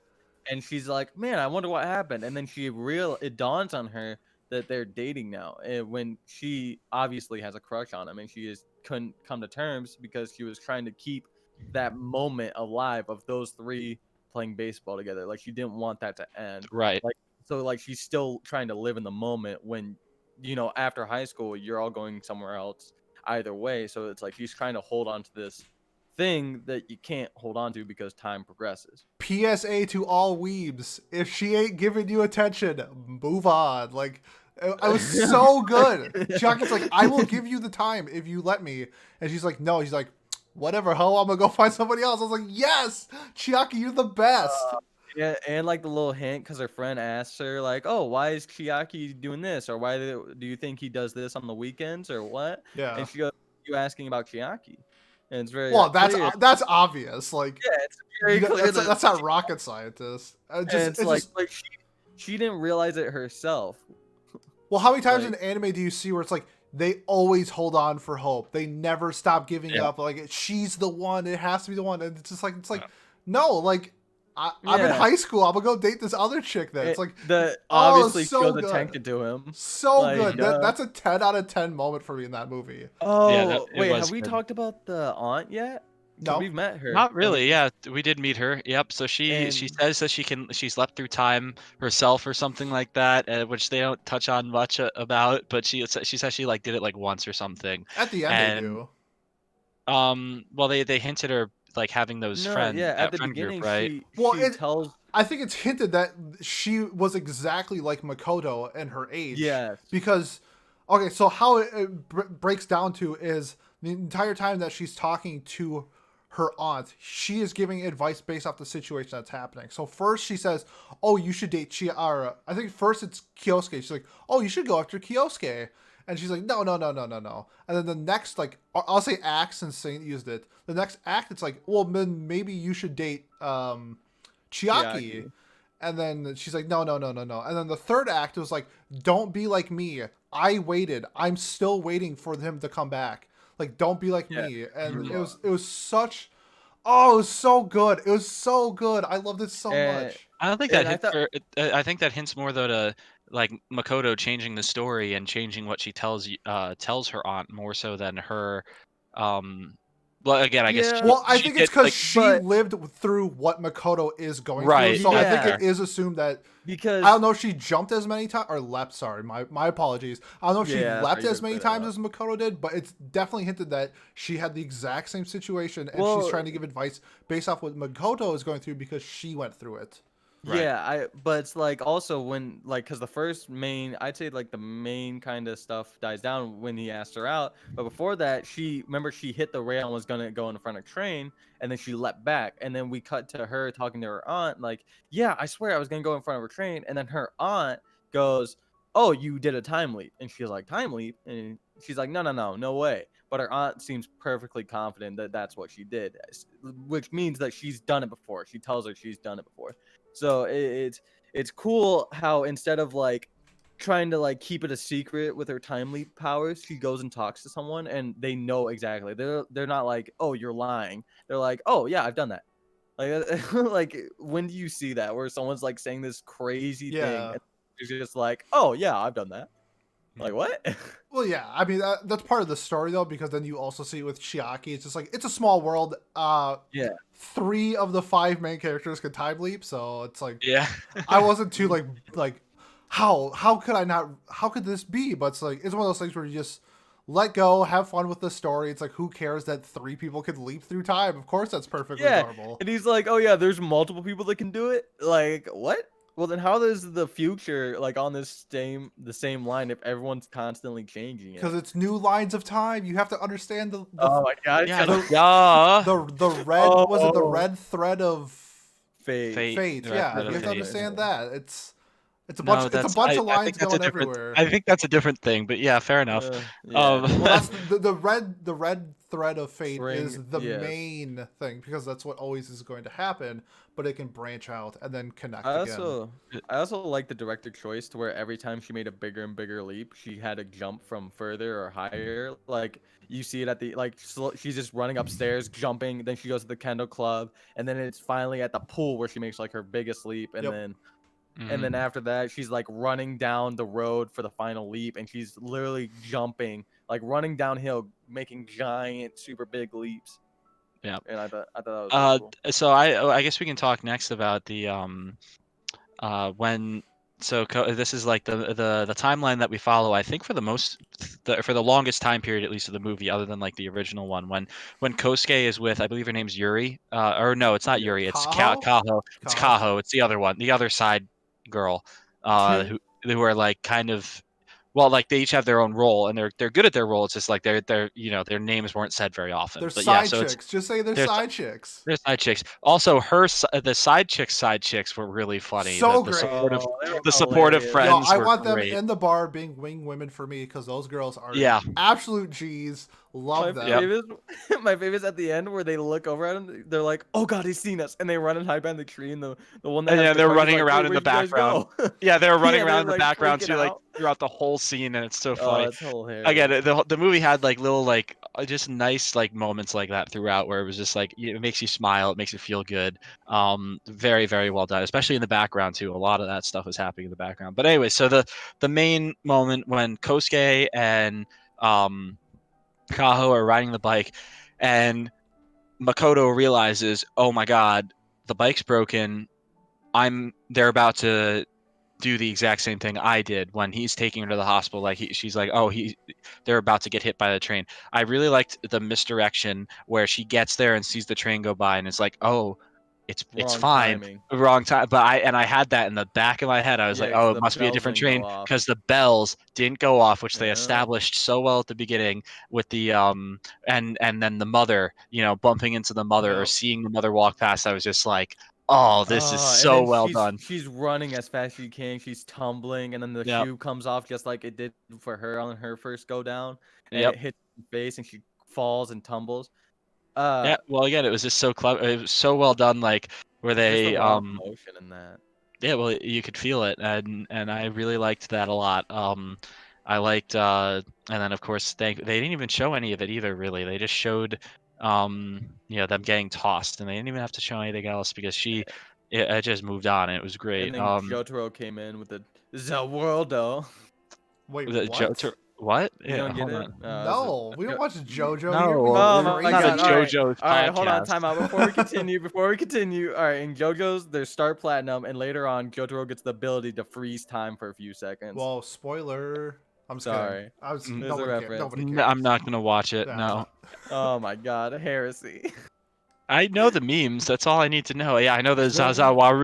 and she's like, "Man, I wonder what happened." And then it dawns on her that they're dating now. And when she obviously has a crush on him, and she just couldn't come to terms because she was trying to keep that moment alive of those three playing baseball together. Like she didn't want that to end. Right. Like so, like she's still trying to live in the moment when after high school you're all going somewhere else either way. So it's like she's trying to hold on to this thing that you can't hold on to because time progresses. PSA to all weebs: if she ain't giving you attention, move on. Like, I was so good. Chiaki's like, I will give you the time if you let me, and she's like, no. He's like, whatever, ho. I'm gonna go find somebody else. I was like, yes, Chiaki, you're the best. Yeah, and like the little hint because her friend asks her like, "Oh, why is Chiaki doing this? Or why do you think he does this on the weekends or what?" Yeah. And she goes, "You asking about Chiaki?" And it's very Well, clear. that's obvious. Like, Yeah, it's very clear that that's not rocket scientist. and it's It's like just. like she didn't realize it herself. Well, how many times Like in anime do you see where it's like they always hold on for hope? They never stop giving Yeah. up. Like she's the one. It has to be the one. And it's like no. Like I'm in yeah, high school. I'm gonna go date this other chick. Then it's like the oh, obviously so shows good, attention to him. so Like, good. That's a 10 out of 10 moment for me in that movie. Yeah, oh it wait, have was we good. talked about the aunt yet? Because No, we've met her. Not really. Yeah, we did meet her. Yep. So she And says that she's leapt through time herself or something like that, which they don't touch on much about. But she says she like did it like once or something, at the end they and do. well, they hinted her like having those No, yeah. At that the friend group, beginning, right? Well, she tells I think it's hinted that she was exactly like Makoto in her age. yes, Because, okay, so how it breaks down to is the entire time that she's talking to her aunt, she is giving advice based off the situation that's happening. So first she says, "Oh, you should date Chiara." I think first it's Kyosuke. She's like, "Oh, you should go after Kyosuke." And she's like, "No, no, no, no, no, no." And then the next, like, I'll say act since Saint used it. The next act, it's like, "Well, then maybe you should date Chiaki." Chiaki. And then she's like, "No, no, no, no, no." And then the third act was like, "Don't be like me. I waited. I'm still waiting for him to come back. Like, don't be like Yeah. me." And Mhm. it was such, oh, it was so good. It was so good. I loved it so And much. I don't think that and I hints thought for. I think that hints more though to like Makoto changing the story and changing what she tells her aunt more so than her. Um, well, again, I guess yeah, Well, I she think it's did because like she but lived through what Makoto is going through. right. So I That's think yeah, it fair. is assumed that I because don't know if she jumped as many times or leapt. Sorry, my apologies. I don't know if she yeah, that's how leapt you're as gonna many say times that. as Makoto did, but it's definitely hinted that she had the exact same situation and she's Well, trying to give advice based off what Makoto is going through because she went through it. Right. yeah, but it's like also when like because the first main I'd say like the main kind of stuff dies down when he asked her out, but before that she remember she hit the rail and was gonna go in front of train, and then she leapt back, and then we cut to her talking to her aunt like, yeah, I swear I was gonna go in front of a train, and then her aunt goes, oh, you did a time leap, and she's like, time leap, and she's like, no, no, no, no way. But her aunt seems perfectly confident that that's what she did, which means that she's done it before. She tells her she's done it before. So it's cool how instead of like trying to like keep it a secret with her time leap powers, she goes and talks to someone and they know exactly. They're not like, "Oh, you're lying." They're like, "Oh, yeah, I've done that." Like like when do you see that where someone's like saying this crazy thing Yeah. and she's just like, "Oh, yeah, I've done that." Like, what? Well, yeah. I mean, that's part of the story though, because then you also see with Chiaki, it's just like it's a small world. Yeah. 3 of the 5 main characters can time leap, so it's like Yeah. I wasn't too like how could I not how could this be? But it's like it's one of those things where you just let go, have fun with the story. It's like who cares that 3 people could leap through time? Of course that's perfectly Yeah, normal. and he's like, "Oh yeah, there's multiple people that can do it." Like, what? Well, then how is the future like on this same line if everyone's constantly changing Because it? it's new lines of time. You have to understand Oh my god, it's Yeah. gonna Yeah. the red was it the oh red thread of fate. Fate. fate. The red Yeah, thread you of have to fate. understand that. No, It's a that's bunch of I think lines that's a going different. everywhere. I think that's a different thing. But yeah, fair enough. Yeah. Um, Well, that's the red thread of fate Ring. is the Yes. main thing because that's what always is going to happen, but it can branch out and then connect I again. also I also like the director choice to where every time she made a bigger and bigger leap, she had to jump from further or higher. Like you see it at the like she's just running upstairs, jumping, then she goes to the Kendall Club, and then it's finally at the pool where she makes like her biggest leap, Yep. and then mhm. after that she's like running down the road for the final leap, and she's literally jumping, like running downhill, making giant, super big leaps. Yeah. And I thought that was really cool. So I guess we can talk next about the when this is like the timeline that we follow. I think for for the longest time period, at least of the movie, other than like the original one, when Kosuke is with, I believe her name's Yuri, or no, it's not Yeah. Yuri, it's Kaho? Kaho. It's Kaho's Kaho. It's the other one, the other side girl, who are like kind of. Well, like they each have their own role, and they're good at their role. It's just like they're their names weren't said very often. they're But yeah, side so it's chicks. Just say they're there's side chicks. they're side chicks. Also, the side chicks were really funny. So The great. Oh, they were supportive hilarious. Yo, friends I were want them great. in the bar being wing women for me because those girls are Yeah. absolute G's. My Love Yep. them. favorite, my favorite's at the end where they look over at him. They're like, "Oh God, he's seen us!" And they run and hide behind the tree. And the one that And has yeah, the they're car, he's running like, around "Wait, in the where'd you guys background. go?" Yeah, they were running Yeah, around they're in the like background freaking too, like out. throughout the whole scene, and it's so Oh, funny. that's Again, hilarious. the movie had like little like just nice like moments like that throughout, where it was just like it makes you smile, it makes you feel good. Very very well done, especially in the background too. A lot of that stuff was happening in the background. But anyway, so the main moment when Kosuke and um Kaho are riding the bike, and Makoto realizes, oh my god, the bike's broken. They're about to do the exact same thing I did when he's taking her to the hospital. Like she's like, oh, they're about to get hit by the train. I really liked the misdirection where she gets there and sees the train go by and it's like, oh, it's Wrong fine. timing. Wrong time. But I had that in the back of my head. I was Yeah, like, 'cause oh, it the must be a bells different didn't go train off. because the bells didn't go off, which they Yeah. established so well at the beginning with the and then the mother, bumping into the mother or Yep. seeing the mother walk past. I was just like, oh, this is And so then well done. she's running as fast as she can. She's tumbling, and then the Yep. shoe comes off just like it did for her on her first go down, and Yep. it hits her face, and she falls and tumbles. Yeah, well, again, it was just so clever. It was so well done, like where There's just a they, lot of emotion in that. yeah, well, you could feel it, and I really liked that a lot. I liked, and then of course they didn't even show any of it either, really. They just showed, them getting tossed, and they didn't even have to show anything else because it just moved on, and it was great. And then Jotaro came in with the world though. Wait, The what? what? You Yeah, don't get hold it? on. No, we don't watch JoJo No, here. We well, Oh go my not a god! All right, JoJo's all right. Hold on, podcast. time out before we continue. All right, in JoJo's, there's Star Platinum, and later on, Jotaro gets the ability to freeze time for a few seconds. Well, spoiler. I'm just Sorry. kidding. I was There's a nobody cares. reference. Nobody No, cares. I'm not gonna watch it. Yeah, No. Oh my god, heresy. I know the memes. That's all I need to know. Yeah, I know the Zazawaru.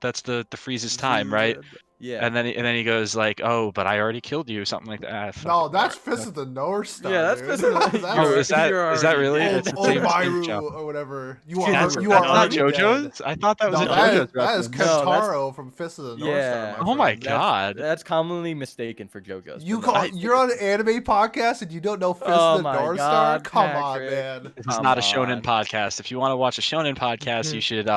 That's the freezes time, right? Yeah. And then he goes like, "Oh, but I already killed you," something like that. Ah, fuck No, it, that's whatever. Fist of the North Star. Yeah, that's dude. Fist of the- That's- Oh, is that You're is that already really? dead. It's the same Obiru show. or whatever. You That's are not already dead. JoJo's. I thought that was No, a that is, JoJo's that is reference. No, that's- Kentaro from Fist of the North Yeah. Star. Oh my friend. god. That's commonly mistaken for JoJo's. You but no. you're on an anime podcast and you don't know Fist Oh of the my North God, Star? Come on, Patrick. man. This is Come not a shonen on. podcast. If you want to watch a shonen podcast, you should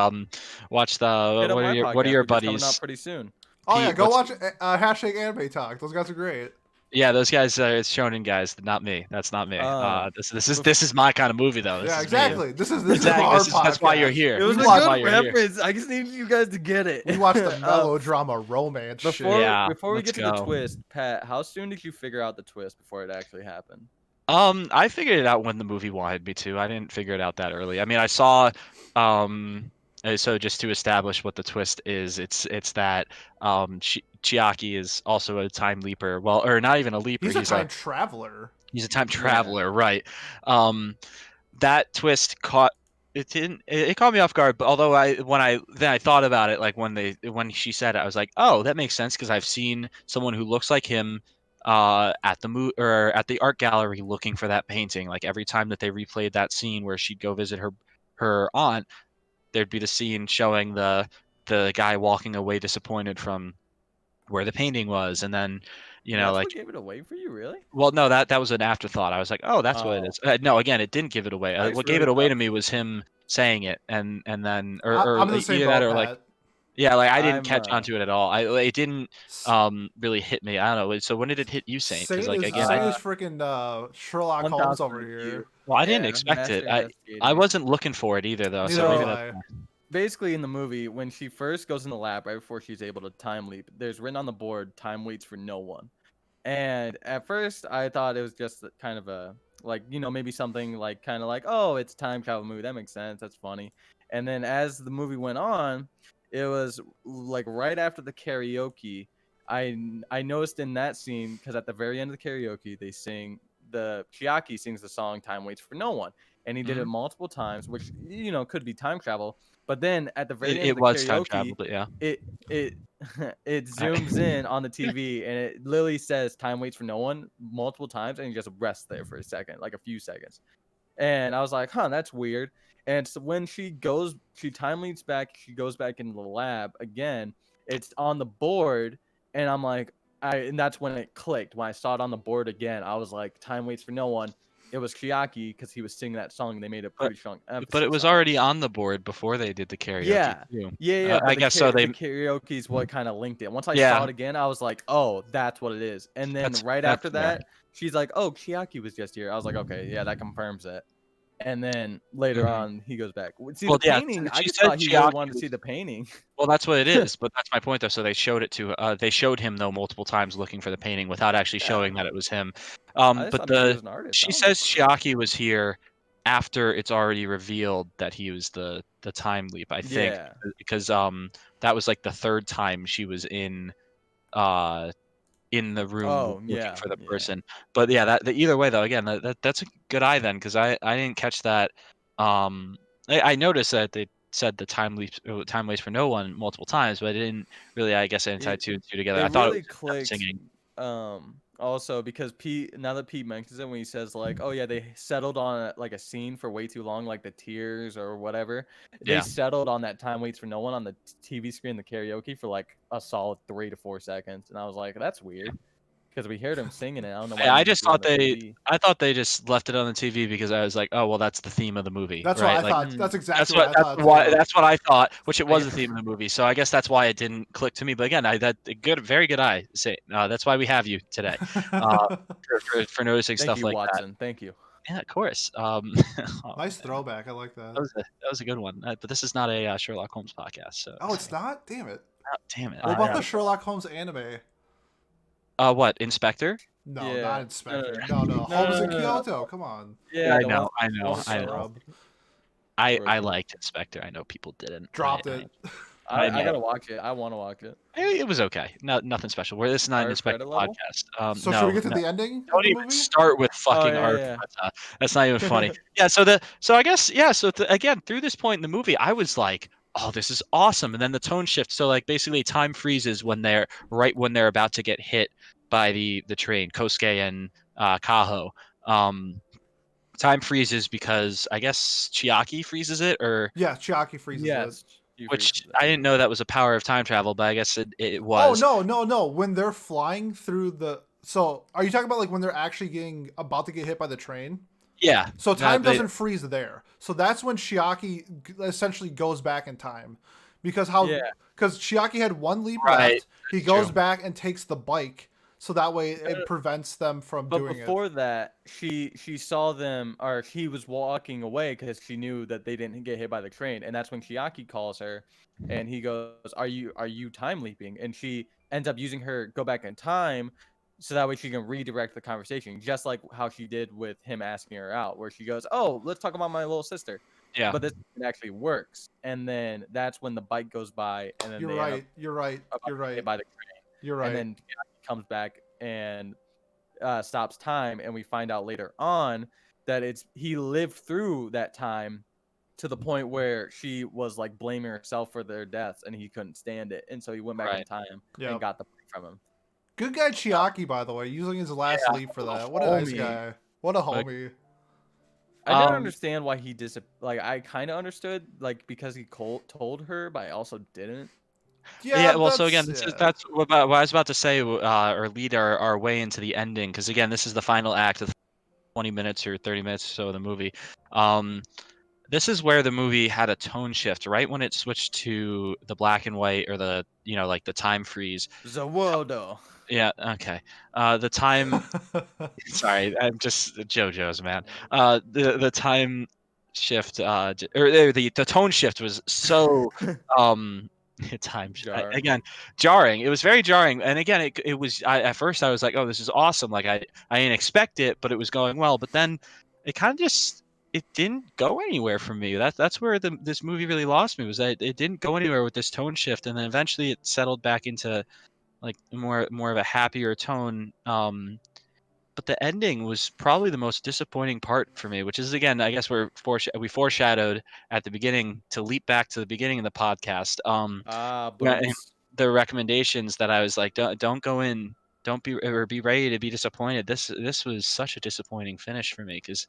watch the Hit up what my are your podcast, what are your which is coming buddies? out pretty soon. Oh yeah, Pete, go watch what's- hashtag Anime Talk. Those guys are great. Yeah, those guys it's shonen guys, not me. That's not me. This is my kind of movie though. This Yeah, is exactly. Me. This is Exactly. our That's why you're podcast. here. It was We a watch- That's why good you're here. reference. I just need you guys to get it. We watched the melodrama romance shit. Yeah, Before we let's get to the go. twist, Pat, how soon did you figure out the twist before it actually happened? I figured it out when the movie wanted me to. I didn't figure it out that early. I mean, I saw so just to establish what the twist is, it's that Chiaki is also a time leaper. Well, or not even a leaper. He's a time traveler. He's a time traveler, right? That twist caught it caught me off guard. But although I thought about it, like when she said it, I was like, oh, that makes sense because I've seen someone who looks like him at the art gallery looking for that painting. Like every time that they replayed that scene where she'd go visit her aunt, there'd be the scene showing the guy walking away disappointed from where the painting was, and then That's like what gave it away for you, really? well, no, that was an afterthought. I was like, oh, that's what it is. No, again, it didn't give it away. Nice, What gave really it away tough. to me was him saying it, and then or I'm in the like, same either boat, that or like Pat. yeah, like I didn't I'm, catch onto it at all. It didn't really hit me. I don't know. So when did it hit you, Saint? Because like again, Saint is freaking Sherlock Holmes 1000 over review. here. well, I didn't Yeah, expect it. Master Investigator. I wasn't looking for it either though. So Neither maybe was that's I. Basically, in the movie, when she first goes in the lab, right before she's able to time leap, there's written on the board, "Time waits for no one." And at first, I thought it was just kind of a maybe something like kind of like, oh, it's a time travel movie. That makes sense. That's funny. And then as the movie went on, it was like right after the karaoke, I noticed in that scene because at the very end of the karaoke, Chiaki sings the song "Time Waits for No One," and he did it multiple times, which could be time travel. But then at the very end it of the was karaoke, time travel, but yeah. it it zooms in on the TV and it literally says "Time waits for no one" multiple times, and you just rest there for a second, like a few seconds. And I was like, "Huh, that's weird." And so when she time leaps back, she goes back into the lab again. It's on the board, and I'm like, and that's when it clicked. When I saw it on the board again, I was like, "Time waits for no one." It was Chiaki because he was singing that song. They made a pretty strong emphasis. But it was on already on the board before they did the karaoke. Yeah. too. Yeah. I guess so. The karaoke is what kind of linked it. Once I Yeah. saw it again, I was like, "Oh, that's what it is." And then That's after fair. that, she's like, "Oh, Chiaki was just here." I was like, "Okay, yeah, that confirms it." And then later on, he goes back. See Well, the yeah, painting. I she just said thought he really Chiaki wanted to was- see the painting. Well, that's what it is. But that's my point, though. So they showed it to. They showed him though multiple times looking for the painting without actually Yeah. showing that it was him. I just But thought maybe he was an artist. she I don't know. says Chiaki was here after it's already revealed that he was the time leap, I think, Yeah. because that was like the third time she was uh in the room Oh looking yeah, for the yeah. person. But yeah, either way though, again, that's a good eye then, because I didn't catch that. I noticed that they said the time waits for no one multiple times, but I didn't really, I guess, I didn't tie It two and two together. I it thought it really was just them clicked. singing. Also because Pete, now that Pete mentions it when he says like, "Oh yeah, they settled on like a scene for way too long, like the tears or whatever." They Yeah. settled on that time waits for no one on the TV screen, the karaoke for like a solid 3 to 4 seconds, and I was like, "That's weird," because we heard him singing it. I don't know why it I needs to just be on thought the TV. I thought they just left it on the TV because I was like, oh well, that's the theme of the movie, That's what right? I Like thought. That's exactly that's what what I thought too. that's what I thought, which it was I the theme of the movie. So I guess that's why it didn't click to me. But again, very good eye. Say that's why we have you today, uh, for noticing Thank stuff you, like that. Watson. Thank you. Yeah, of course. Oh, Nice man, throwback. I like that. that was a good one. But this is not a Sherlock Holmes podcast, so Oh, it's not. Damn it. oh, damn it. What about Yeah. the Sherlock Holmes anime? What, Inspector? No, not Yeah. No, Inspector. No, no. no, Holmes no, in no, no. Kyoto. Come on. Yeah, Yeah, the one What a with I know. scrub. I Rookie. liked Inspector. I know people didn't. Dropped it. I I know. gotta watch it. I want to watch it. It was okay. Nothing special. This is not an R Inspector credit level? podcast. So should we No, get to no. the ending of Don't the even movie? start with Oh fucking art. yeah, That's not even funny. yeah. Yeah. So I guess yeah. So again, through this point in the movie, I was like, oh, this is awesome. And then the tone shifts. So like basically, time freezes when they're about to get hit by the train, Kosuke and Kaho. Um, Time freezes because I guess Chiaki freezes it, or Yeah, Chiaki freezes it. Yes, you freezes which it. I didn't know that was a power of time travel, but I guess it Oh was. no, no, no. When they're flying through the so are you talking about like when they're actually getting about to get hit by the train? Yeah. So time They, doesn't freeze there. So that's when Chiaki essentially goes back in time. Because how Yeah. because Chiaki had one leap right. left, he That's goes true. back and takes the bike so that way No, it prevents them from but doing it. before that, she saw them, or she was walking away because she knew that they didn't get hit by the train, and that's when Chiaki calls her, and he goes, "Are you time leaping?" And she ends up using her go back in time, so that way she can redirect the conversation, just like how she did with him asking her out, where she goes, "Oh, let's talk about my little sister." Yeah. But this it actually works, and then that's when the bike goes by, and then You're they end up right. You're right. about You're to get hit right. by the train, You're and right. then Chiaki comes back and stops time, and we find out later on that it's he lived through that time to the point where she was like blaming herself for their deaths, and he couldn't stand it, and so he went back in Right. time Yeah. and got the money from him. Good guy Chiaki, by the way, using his last Yeah. leap for that. What a nice Homie. guy. What a Like, homie. I didn't Um, understand why he like I kind of understood like because he told her, but I also didn't. Yeah, Well, so again, that's yeah. that's what I was about to say, or lead our way into the ending, because again, this is the final act of 20 minutes or 30 minutes or so of the movie. Um, this is where the movie had a tone shift, right when it switched to the black and white, or the like the time freeze. Zawaldo. Yeah, okay. The time. Sorry, I'm just JoJo's, man. The time shift, or the tone shift was so um Jarring. again jarring. It was very jarring, and again it was. At first I was like, oh, this is awesome. Like I didn't expect it, but it was going well. But then it kind of just it didn't go anywhere for me. That's where this movie really lost me, was that it didn't go anywhere with this tone shift, and then eventually it settled back into like more of a happier tone. But the ending was probably the most disappointing part for me, which is again, I guess we foreshadowed at the beginning to leap back to the beginning of the podcast. Yeah, and Boops. the recommendations that I was like, don't go in, don't be or be ready to be disappointed. This was such a disappointing finish for me, because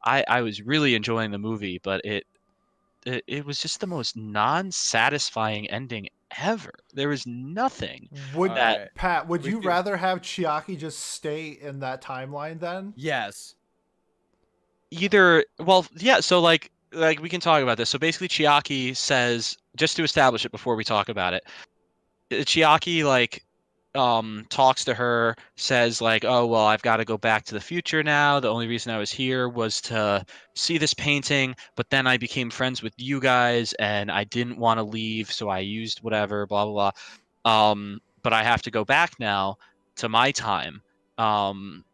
I was really enjoying the movie, but it was just the most non-satisfying ending ever. There was nothing Would All that right. Pat, would We you can. rather have Chiaki just stay in that timeline then? Yes. either well yeah, so like we can talk about this. So basically Chiaki says, just to establish it before we talk about it, Chiaki like talks to her, says like, oh well, I've got to go back to the future now. The only reason I was here was to see this painting, but then I became friends with you guys and I didn't want to leave, so I used whatever, blah blah blah. But I have to go back now to my time.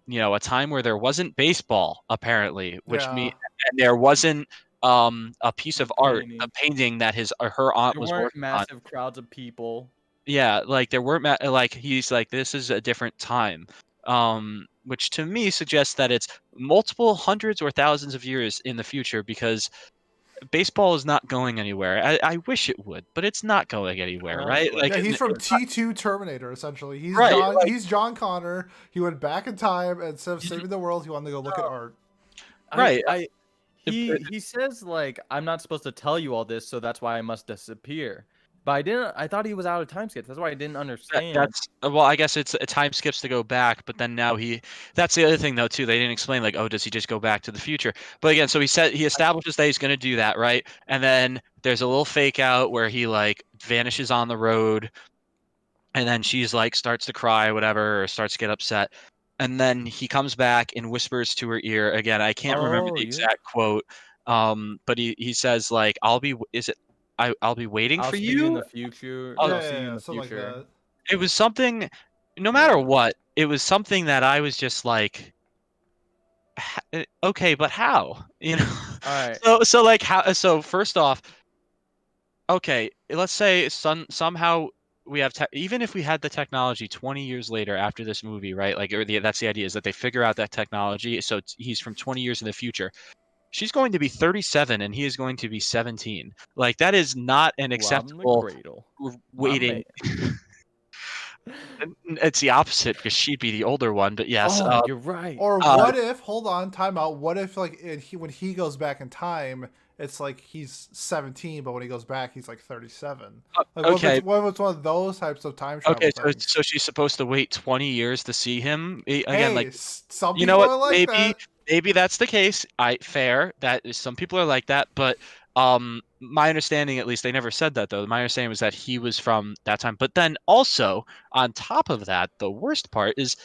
a time where there wasn't baseball apparently, which Yeah. mean and there wasn't a piece of art, a Painting. painting that his or her aunt There was weren't working on. massive crowds of people. Yeah, like there weren't like he's like this is a different time. Which to me suggests that it's multiple hundreds or thousands of years in the future because baseball is not going anywhere. I wish it would, but it's not going anywhere, right? Like, Like Yeah, it- he's from it- T2 Terminator, essentially. He's right, John. like He's John Connor. He went back in time, and instead of saving the world, he wanted to go look at art. right. I It- he says like I'm not supposed to tell you all this, so that's why I must disappear. But I didn't. I thought he was out of time skips. That's why I didn't understand. That's well, I guess it's time skips to go back, but then now that's the other thing though too. They didn't explain like, oh, does he just go back to the future? But again, so he establishes that he's going to do that, right? And then there's a little fake out where he like vanishes on the road, and then she's like starts to cry, whatever, or starts to get upset, and then he comes back and whispers to her ear again. I can't remember Oh the yeah. exact quote, but he says like, I'll be waiting I'll for see you in you. the future. Oh, I'll Yeah, see yeah, you in yeah, the something like future. that. It was something, no matter Yeah. what, it was something that I was just like, okay, but how? All right. So like how? So first off, okay, let's say somehow we have even if we had the technology 20 years later after this movie, right? Like, that's the idea is that they figure out that technology. So he's from 20 years in the future. She's going to be 37 and he is going to be 17. Like that is not an Rob in the acceptable cradle. My waiting. man. It's the opposite because she'd be the older one, but yes. Oh, you're right. Or Uh, what if? Hold on, time out. What if like when he goes back in time, it's like he's 17, but when he goes back, he's like 37. Like okay, what if it's one of those types of time travel okay. So things? so she's supposed to wait 20 years to see him again. Hey, Like, some you know people what? are like that. Maybe that's the case. Fair. That is, some people are like that, but my understanding, at least, they never said that though. My understanding was that he was from that time. But then also on top of that, the worst part is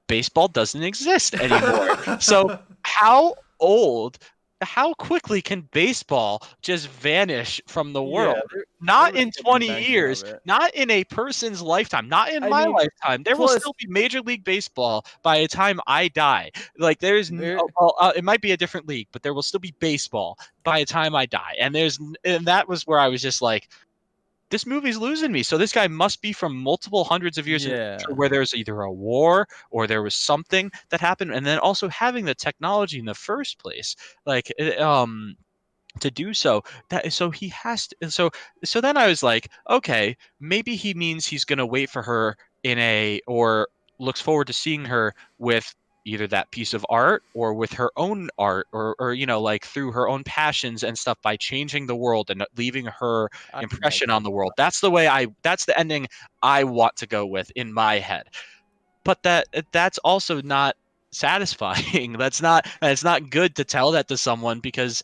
baseball doesn't exist anymore. So how old, how quickly can baseball just vanish from the Yeah, world? there Not was in still the 20 invention years, of it. not in a person's lifetime, not in I my mean, lifetime. There will plus still be Major League Baseball by the time I die. Like there. it might be a different league, but there will still be baseball by the time I die. And that was where I was just like, this movie's losing me. So this guy must be from multiple hundreds of years in the Yeah. future where there's either a war or there was something that happened, and then also having the technology in the first place, like to do so. That so he has to. So then I was like, okay, maybe he means he's gonna wait for her in a or looks forward to seeing her with either that piece of art or with her own art or like through her own passions and stuff by changing the world and leaving her I like impression on that. the world. That's the ending I want to go with in my head. But that's also not satisfying. That's not good to tell that to someone because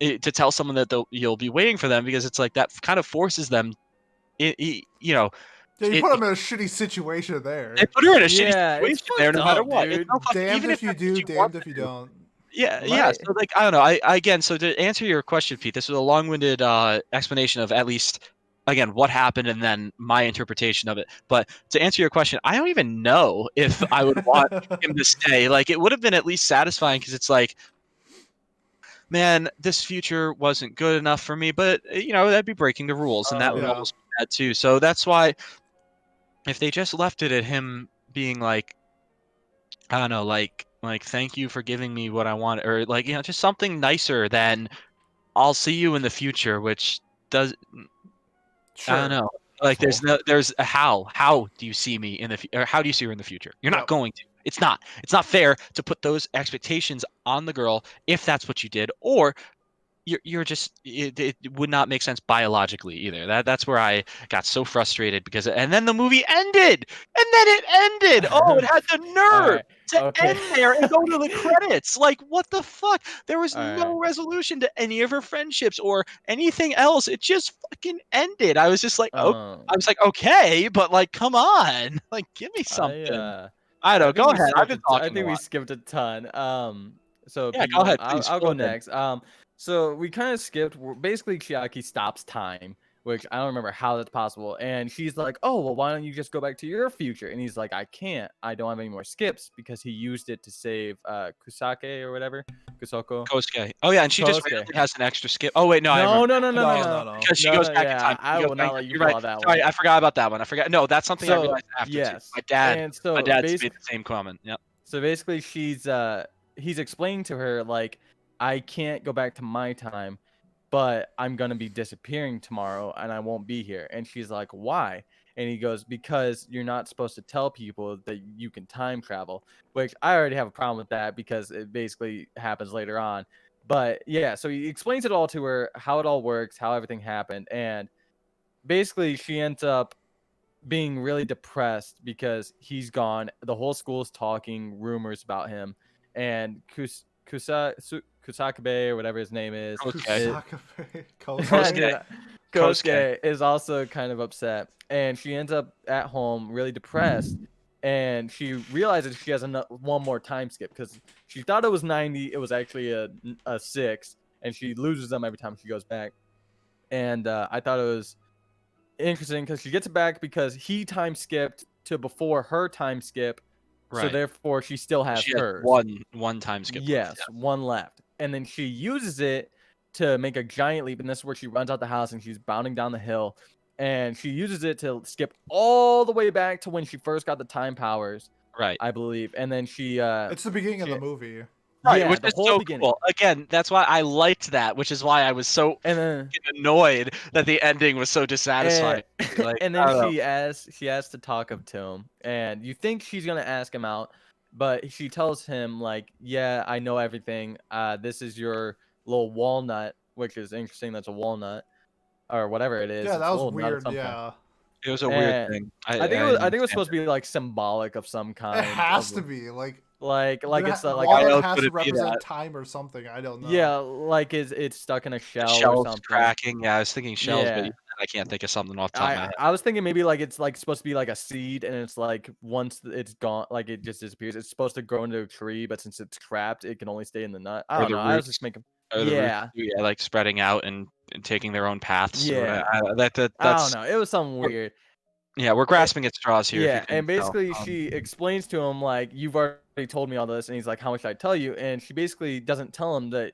to tell someone that you'll be waiting for them because it's like that kind of forces them you know Yeah, you it, put him in a shitty situation there. it put her in a shitty Yeah, it's situation there fucked no matter up, what. It's dude. no fucking, Damned even if you that's what do, you want damned if to you do. don't. Yeah, Right. so like I don't know, I again, so to answer your question, Pete, this was a long-winded explanation of at least again what happened and then my interpretation of it. But to answer your question, I don't even know if I would want him to stay. Like it would have been at least satisfying because it's like, man, this future wasn't good enough for me, but that'd be breaking the rules, and that would Yeah. almost be bad too. So that's why if they just left it at him being like, I don't know, like thank you for giving me what I want, or like just something nicer than I'll see you in the future, which does I don't Sure. know. Like Cool. there's a how do you see me in the or how do you see her in the future? You're not Yep. going to. It's not fair to put those expectations on the girl if that's what you did, or you're just it would not make sense biologically either. That's where I got so frustrated because and then the movie ended. And then it ended. Oh, it had the All nerve right. to Okay. end there and go to the credits. Like what the fuck? There was All right. no resolution to any of her friendships or anything else. It just fucking ended. I was just like, oh, I was like, okay, but like come on. Like give me something. I don't I know. Go think we ahead. I've skipped been I talking a think we lot. skipped a ton. So Yeah, Pete, go ahead, I'll, please. I'll Go go ahead. next. So we kind of skipped. Basically, Chiaki stops time. which I don't remember how that's possible. And she's like, "Oh, well, why don't you just go back to your future?" And he's like, "I can't. I don't have any more skips because he used it to save Kusake or whatever, Kusoko, Kosuke. Oh yeah, and she just Kosuke." randomly has an extra skip. Oh wait, no, I No, remember. no, no, no, no, No, no, no, no. Because she no, goes no. back in time. Yeah, I She goes will back in not let time. you You're pull right. out that Sorry, one. I forgot about that one. I forgot. No, that's something I So realized after too. yes, My dad, and my so dad's made the same comment. Yep. so basically, he's explaining to her like, I can't go back to my time, but I'm gonna be disappearing tomorrow and I won't be here. And she's like, why? And he goes, because you're not supposed to tell people that you can time travel, which I already have a problem with that because it basically happens later on. But yeah, so he explains it all to her, how it all works, how everything happened, and basically she ends up being really depressed because he's gone. The whole school's talking rumors about him, and Kusakabe or whatever his name is, Okay. Kusakabe. Kosuke. yeah, Kosuke. Kosuke is also kind of upset, and she ends up at home really depressed. And she realizes she has one more time skip because she thought it was 90. It was actually a 6, and she loses them every time she goes back. And I thought it was interesting because she gets it back because he time skipped to before her time skip, so Right. therefore she still has She has hers. one time skip left. Yes, one left. And then she uses it to make a giant leap, and this is where she runs out the house and she's bounding down the hill. And she uses it to skip all the way back to when she first got the time powers, Yeah. Right. I believe. And then It's the beginning of she the movie. Right, yeah, which the is whole so beginning. cool. Again, that's why I liked that, which is why I was so And then fucking annoyed that the ending was so dissatisfying. And, Like, and I then don't know. she asks to talk up to him, and you think she's gonna ask him out, but she tells him like, "Yeah, I know everything. This is your little walnut, which is interesting. That's a walnut or whatever it is. Yeah, It's that a was little nut of weird. some kind." Yeah, It was a weird And thing. I I think it was understand supposed to be like symbolic of some it kind has of to be like like it's like Why walnut else has would to it be represent that? time or something. I don't know. yeah, like it's stuck in a The shell or shells something. cracking. Yeah, I was thinking shells, but Yeah. even then I can't think of something off the top of my I head. I was thinking maybe like it's like supposed to be like a seed, and it's like once it's gone, like it just disappears. It's supposed to grow into a tree, but since it's trapped, it can only stay in the nut. I Or don't the know. I was roots. just making. Or the roots, Yeah, yeah, like spreading out and taking their own paths or whatever. yeah. I don't That's know. It was something we're, weird. yeah, we're It, grasping at straws here if you yeah, couldn't and tell. basically she explains to him like, "You've already told me all this," and he's like, "How much should I tell you?" And she basically doesn't tell him that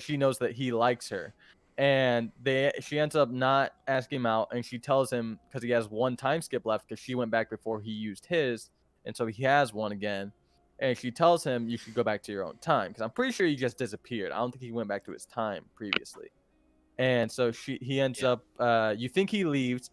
she knows that he likes her, and she ends up not asking him out, and she tells him because he has one time skip left because she went back before he used his, and so he has one again. And she tells him you should go back to your own time because I'm pretty sure he just disappeared. I don't think he went back to his time previously. And so he ends Yeah. up you think he leaves,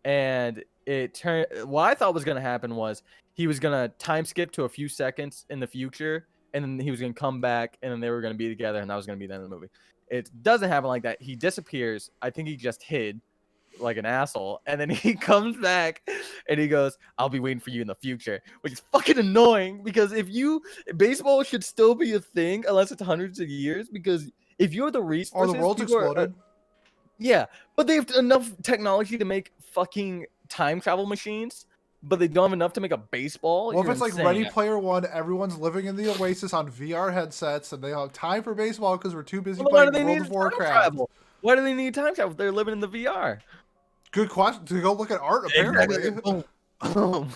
and it turned what I thought was gonna happen was he was gonna time skip to a few seconds in the future, and then he was gonna come back, and then they were gonna be together, and that was gonna be the end of the movie. It doesn't happen like that. He disappears. I think he just hid like an asshole, and then he comes back, and he goes, "I'll be waiting for you in the future," which is fucking annoying because if you baseball should still be a thing unless it's hundreds of years because if you're the Or the resources, world's people are exploded. yeah, but they have enough technology to make fucking time travel machines, but they don't have enough to make a baseball. Well, if You're it's like insane. Ready Player One, everyone's living in the Oasis on VR headsets, and they have time for baseball because we're too busy Well, why do playing they World need of time Warcraft. travel? Why do they need time travel if they're living in the VR? Good question. To go look at art, apparently. Boom. Boom.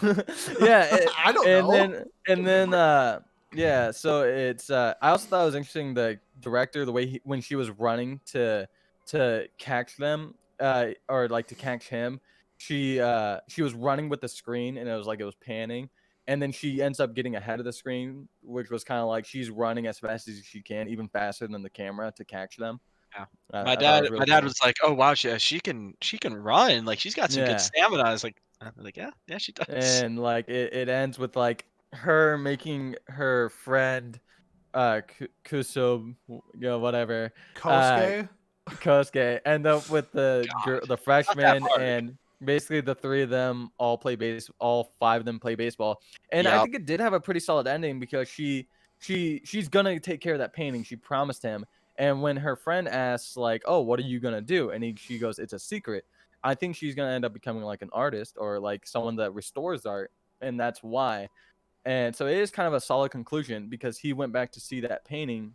Yeah, I don't and know. then yeah, so it's I also thought it was interesting the director the way when she was running to catch them or like to catch him, she was running with the screen and it was like it was panning, and then she ends up getting ahead of the screen, which was kind of like she's running as fast as she can, even faster than the camera to catch them. Yeah. I thought it was My really dad cool. was like, "Oh wow, she can run. Like she's got some good Yeah. stamina." I was like, yeah, yeah, she does. And like it ends with like her making her friend Kuso, whatever, uh Kosuke? Kosuke end up with the Not that freshman, hard. and basically the three of them all five of them play baseball. And I Yep. think it did have a pretty solid ending because she's gonna take care of that painting. She promised him. And when her friend asks like, "Oh, what are you gonna do?" and she goes, "It's a secret." I think she's gonna end up becoming like an artist or like someone that restores art, and that's why. And so it is kind of a solid conclusion because he went back to see that painting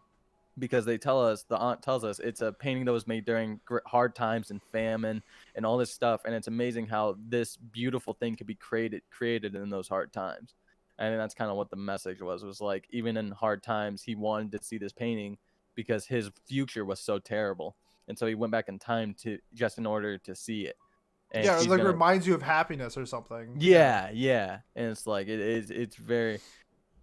because they tell us, the aunt tells us, it's a painting that was made during hard times and famine and all this stuff, and it's amazing how this beautiful thing could be created in those hard times. And that's kind of what the message was like, even in hard times he wanted to see this painting because his future was so terrible, and so he went back in time to just in order to see it. And Yeah, it she's like gonna, reminds you of happiness or something. yeah, and it's like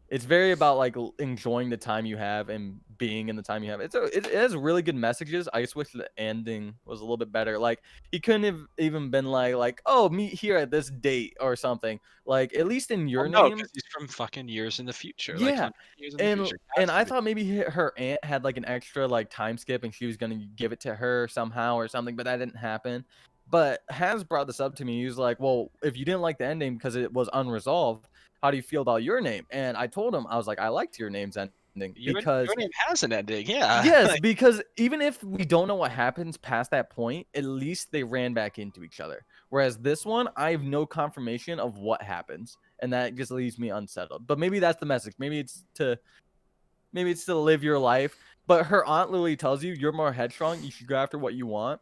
it's very about like enjoying the time you have and being in the time you have. It has really good messages. I just wish the ending was a little bit better. Like he couldn't have even been like, oh, meet here at this date or something. Like at least in Well, your no, name. because he's from fucking years in the future, like Yeah. hundreds of years in the And future. and Has to I be. thought maybe her aunt had like an extra like time skip and she was gonna give it to her somehow or something, but that didn't happen. But Has brought this up to me. He was like, well, if you didn't like the ending because it was unresolved, how do you feel about your name? And I told him, I was like, I liked your name's ending Your because name has an ending, yeah. yes, because even if we don't know what happens past that point, at least they ran back into each other. Whereas this one, I have no confirmation of what happens, and that just leaves me unsettled. But maybe that's the message. Maybe it's to live your life. But her aunt literally tells you you're more headstrong. You should go after what you want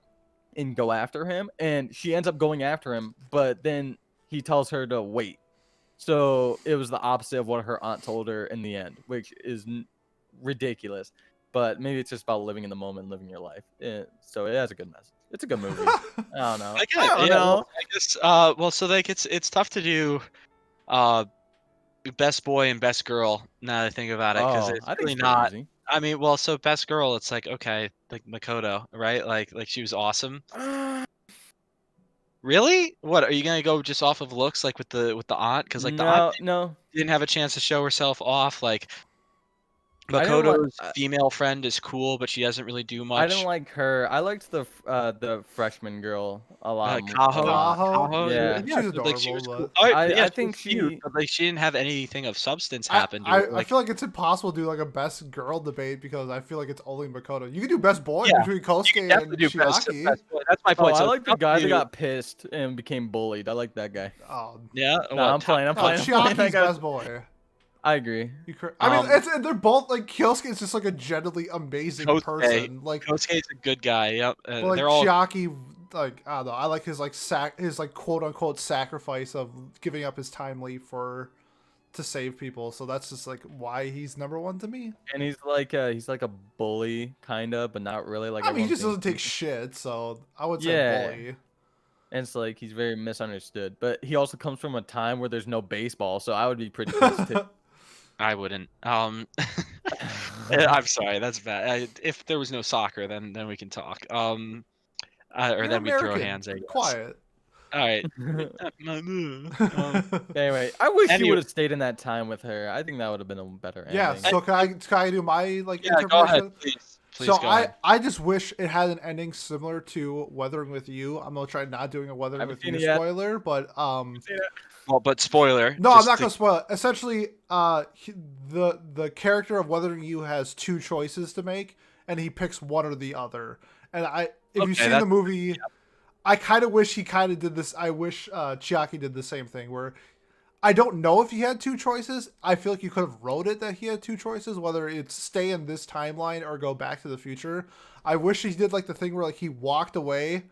and go after him. And she ends up going after him, but then he tells her to wait. So it was the opposite of what her aunt told her in the end, which is ridiculous. But maybe it's just about living in the moment, living your life. So it has a good message. It's a good movie. I don't know. I I get it. don't Yeah, know. well, I guess. Well, so like it's tough to do, uh, best boy and best girl. Now that I think about it, because Oh, it's I think really it's pretty not. easy. I mean, well, so best girl, it's like okay, like Makoto, right? Like she was awesome. Really? What are you gonna go just off of looks, like with the aunt? Because like the aunt No, no. didn't have a chance to show herself off. Like I didn't like. Makoto's female friend is cool, but she doesn't really do I didn't much. like her. I liked the freshman girl a lot. A Kaho, lot. Kaho, Yeah. yeah, she's so, like she adorable, was cool. but All right, yeah, I she was think cute, she. but like she didn't have anything of substance I, happen to I her. I Like, feel like it's impossible to do like a best girl debate because I feel like it's only Makoto. You can do best boy yeah, between you Kosuke can and definitely do Chiaki. best boy. That's my Oh, point. I So it's like the tough guy to that do. got pissed and became bullied. I like that guy. Oh, Yeah, Nah, what? I'm playing. I'm no, playing. I'm playing. That Chiaki's guy. best boy. I agree. I mean, Um, they're both like Kyosuke is just like a genuinely amazing Kosuke. person. Like, Kosuke's a good guy. Yep, but like they're all Chiaki, like I don't know. I like his like his like quote unquote sacrifice of giving up his time leave to save people. So that's just like why he's number one to me. And he's like a bully, kind of, but not really. Like I mean, he everyone just thinks doesn't take he's- shit. So I would say Yeah. bully. And it's like he's very misunderstood. But he also comes from a time where there's no baseball, so I would be pretty pissed too. I wouldn't. I'm sorry, that's bad. If there was no soccer, then we can talk. Or You're then we'd throw American. hands, I guess. Quiet. All right. Anyway, I wish he Anyway- would have stayed in that time with her. I think that would have been a better Yeah. ending. So can I do my like Yeah, go interpretation? ahead, please. Please So go ahead. I just wish it had an ending similar to Weathering with You. I'm gonna try not doing a Weathering Haven't with seen You it yet. spoiler, but Well, but spoiler. no, I'm just not to- gonna spoil it. Essentially, the character of Weathering You has two choices to make, and he picks one or the other. And if Okay, you've seen the that's- movie, I kind of wish he kind of did this. I wish Chiaki did the same thing where. I don't know if he had two choices. I feel like you could have wrote it that he had two choices, whether it's stay in this timeline or go back to the future. I wish he did like the thing where like he walked away,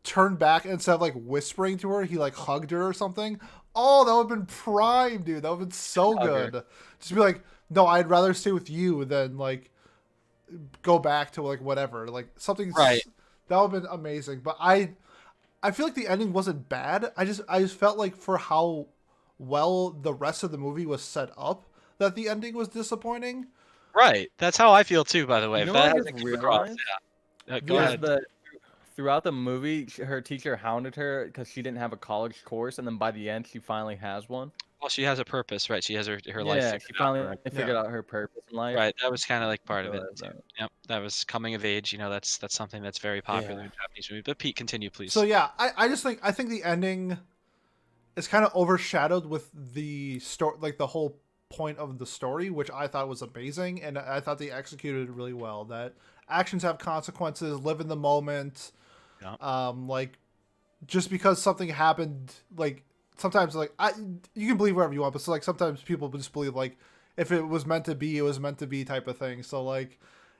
turned back, and instead of like whispering to her, he like hugged her or something. Oh, that would have been prime, dude. That would have been so Hug her. good. Just be like, no, I'd rather stay with you than like go back to like whatever. Like something Right. That would have been amazing. But I feel like the ending wasn't bad. I just felt like for how well the rest of the movie was set up that the ending was disappointing. Right. That's how I feel too, by the way. You If know what that I hasn't just come across. realized? Yeah. Go Yeah. ahead. That throughout the movie, her teacher hounded her because she didn't have a college course, and then by the end, she finally has one. Well, she has a purpose, right? She has her life Yeah, figured she out, finally right? figured out her purpose in life. Right. That was kind of like part of it realized too. that. Yep. That was coming of age. You know, that's something that's very popular Yeah. in Japanese movies. But Pete, continue, please. So yeah, I think the ending is kind of overshadowed with the story, like the whole point of the story, which I thought was amazing, and I thought they executed it really well. That actions have consequences, live in the moment. Yeah. Like just because something happened, like sometimes like you can believe whatever you want, but so like sometimes people just believe like if it was meant to be, it was meant to be type of thing. So like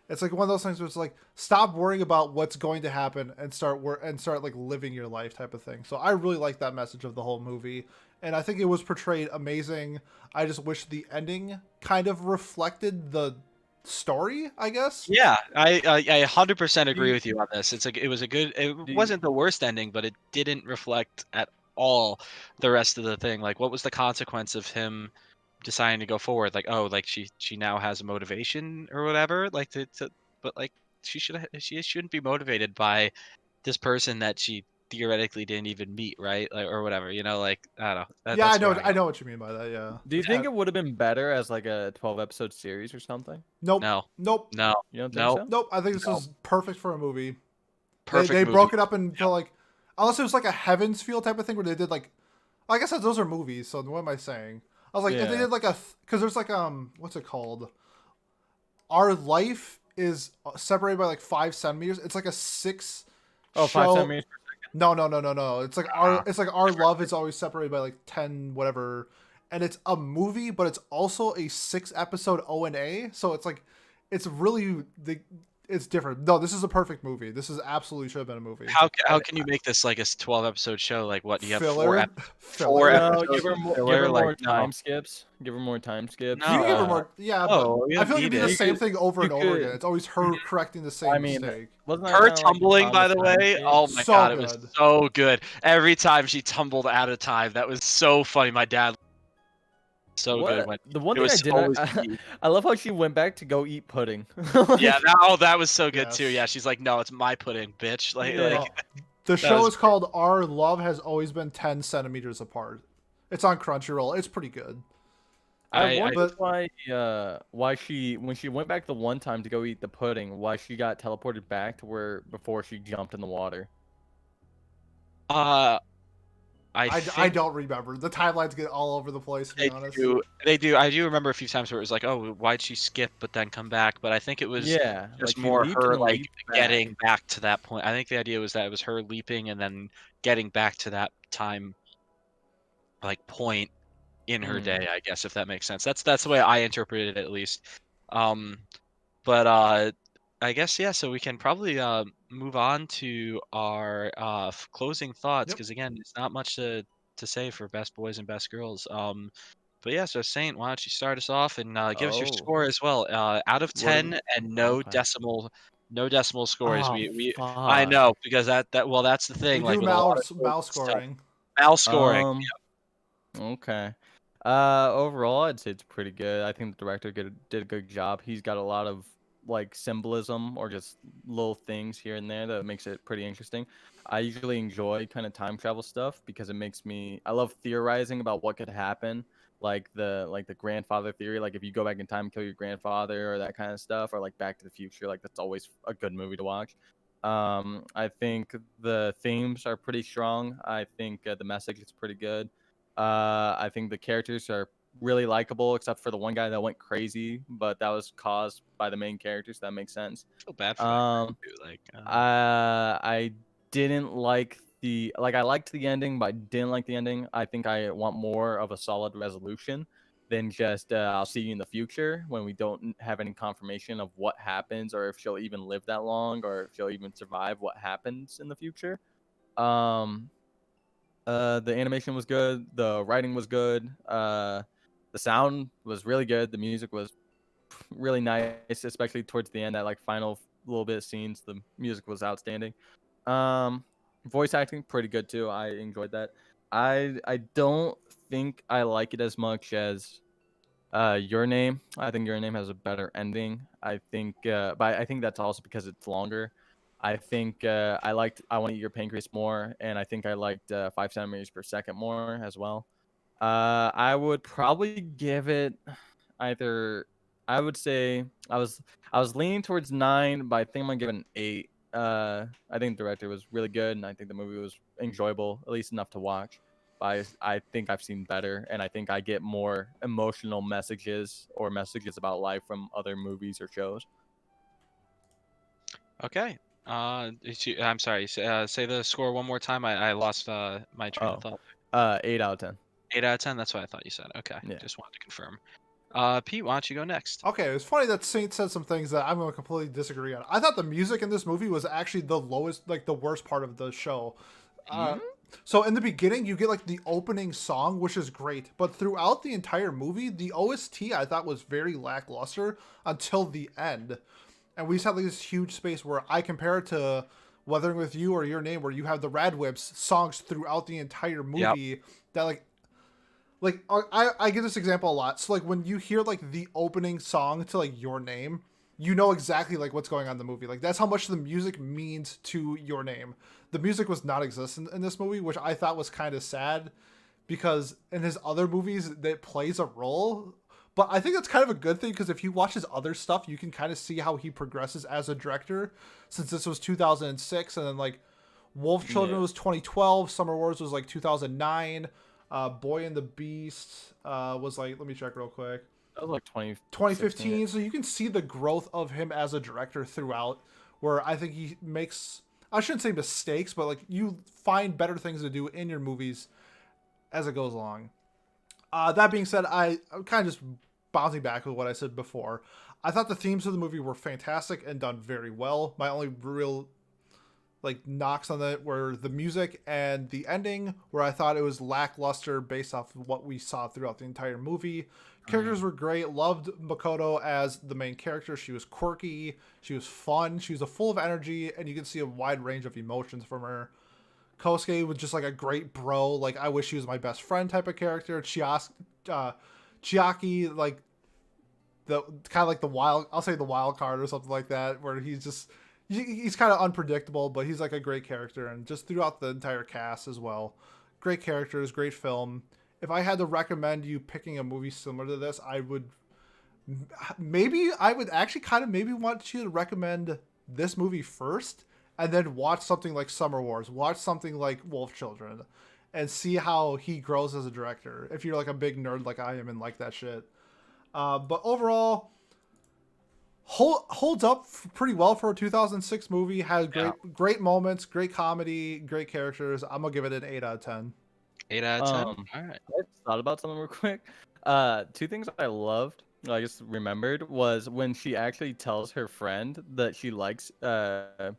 It's like one of those things where it's like stop worrying about what's going to happen and start like living your life type of thing. So I really like that message of the whole movie, and I think it was portrayed amazing. I just wish the ending kind of reflected the story, I guess. Yeah, I 100% agree Do with you on this. It was a good. It you, wasn't the worst ending, but it didn't reflect at all the rest of the thing. Like, what was the consequence of him deciding to go forward? Like, oh, like she now has a motivation or whatever. Like but like she shouldn't be motivated by this person that she theoretically didn't even meet, right? Like, or whatever. You know, like I don't know. Yeah, That's where I I got. know what you mean by that. Yeah. do you Yeah. think it would have been better as like a 12 episode series or something? Nope. No, Nope. no, You don't think no, so? Nope. I think this no. is perfect for a movie. Perfect They movie. broke it up into like, unless it was like a Heaven's Feel type of thing where they did like, I guess those are movies. So what am I saying? I was like, if they Yeah. did like because there's like what's it called? Our life is separated by like 5 centimeters. It's like a six Oh, five show. centimeters. No. It's like our love is always separated by like 10 whatever, and it's a movie, but it's also a 6 episode ONA. So it's like, it's really it's different. No, this is a perfect movie. This is absolutely should have been a movie. How can you make this like a 12 episode show? Like what? You have Filler, four filler. No, episodes give her of more, give filler? her Like more no, time skips. Give her more time skips. You can give her no, more, yeah, but no, you I don't feel like it'd need be the it. same thing over you and over could- again. It's always her correcting the same I mean, mistake. wasn't that Her kind of like the tumbling, problem by with the way. Oh my Timescape? So god, it was good. so good. Every time she tumbled out of time, that was so funny. My dad so good What? when The one it thing I was did not, always me. I love how she went back to go eat pudding. Yeah, Like, that was so good too. Yes. Yeah, she's like, no, it's my pudding, bitch. yeah. Oh, the that show was is called Our Love Has Always Been 10 Centimeters Apart. It's on Crunchyroll. It's pretty good. I I wonder But why she when she went back the one time to go eat the pudding, why she got teleported back to where before she jumped in the water. I I think don't remember. The timelines get all over the place, to be they honest. do. They do. I do remember a few times where it was like, oh, why'd she skip but then come back? But I think it was Yeah, just like she more leaped her and like leaped back. getting back to that point. I think the idea was that it was her leaping and then getting back to that time like point in her Mm. day, I guess, if that makes sense. That's the way I interpreted it at least. Um but I guess yeah, so we can probably move on to our closing thoughts Yep. because again, it's not much to say for best boys and best girls. But yeah, so Saint, why don't you start us off and give us your Oh, score as well? Out of what? 10 and Okay. no decimal scores. Oh We I fuck. know because that well that's the We thing. Like do with a lot of shows mouse and stuff, scoring. mouse scoring. Um. Okay. Overall, I'd say it's pretty good. I think the director did a good job. He's got a lot of like symbolism or just little things here and there that makes it pretty interesting. I usually enjoy kind of time travel stuff because it makes me. I love theorizing about what could happen, like the grandfather theory. Like if you go back in time and kill your grandfather or that kind of stuff, or like Back to the Future. Like that's always a good movie to watch. I think the themes are pretty strong. I think the message is pretty good. I think the characters are really likable, except for the one guy that went crazy, but that was caused by the main characters. That makes sense. I feel bad for that guy Um, too. Like I didn't like I liked the ending, but I didn't like the ending. I think I want more of a solid resolution than just I'll see you in the future when we don't have any confirmation of what happens or if she'll even live that long or if she'll even survive what happens in the future. Um, the animation was good. The writing was good. The sound was really good. The music was really nice, especially towards the end. That like final little bit of scenes, the music was outstanding. Um, Voice acting pretty good too. I enjoyed that. I don't think I like it as much as Your Name. I think Your Name has a better ending. I think, but I think that's also because it's longer. I think I liked I Want to Eat Your Pancreas more, and I think I liked 5 centimeters per second more as well. I would probably give it either. I would say I was leaning towards 9, but I think I'm gonna give it an 8. I think the director was really good, and I think the movie was enjoyable, at least enough to watch. But I think I've seen better, and I think I get more emotional messages or messages about life from other movies or shows. okay. I'm sorry. Say the score one more time. I lost my train of Oh, thought. 8 out of 10. 8 out of 10. That's what I thought you said. Okay, Yeah. just wanted to confirm. Pete, why don't you go next? Okay, it's funny that Saint said some things that I'm going to completely disagree on. I thought the music in this movie was actually the lowest, like the worst part of the show. Uh, Hmm? so in the beginning, you get like the opening song, which is great, but throughout the entire movie, the OST I thought was very lackluster until the end. And we just had like this huge space where I compare it to Weathering with You or Your Name, where you have the Rad Whips songs throughout the entire Yep. movie that like I give this example a lot. So like when you hear like the opening song to like Your Name, you know exactly like what's going on in the movie. Like that's how much the music means to Your Name. The music was not existent in this movie, which I thought was kind of sad because in his other movies that plays a role. But I think that's kind of a good thing because if you watch his other stuff, you can kind of see how he progresses as a director. Since this was 2006, and then like Wolf Children Yeah. was 2012, Summer Wars was like 2009, Boy and the Beast was like, let me check real quick, That was like 2016. 2015. So you can see the growth of him as a director throughout, where I think he makes, I shouldn't say mistakes, but like you find better things to do in your movies as it goes along. That being said, I'm kind of just bouncing back with what I said before. I thought the themes of the movie were fantastic and done very well. My only real like knocks on it were the music and the ending, where I thought it was lackluster based off of what we saw throughout the entire movie. Characters were great. Loved Makoto as the main character. She was quirky. She was fun. She was full of energy, and you can see a wide range of emotions from her. Kosuke was just like a great bro. Like I wish he was my best friend type of character. Chiaki, like the kind of like the wild, I'll say the wild card or something like that, where he's kind of unpredictable, but he's like a great character, and just throughout the entire cast as well. Great characters, great film. If I had to recommend you picking a movie similar to this, I would actually kind of maybe want you to recommend this movie first, and then watch something like Summer Wars, watch something like Wolf Children, and see how he grows as a director. If you're like a big nerd like I am and like that shit, but overall, holds up pretty well for a 2006 movie. Had Yeah. great moments, great comedy, great characters. I'm gonna give it an 8 out of 10. 8 out of 10. All right. I just thought about something real quick. Two things I loved, I just remembered, was when she actually tells her friend that she likes Chiaki,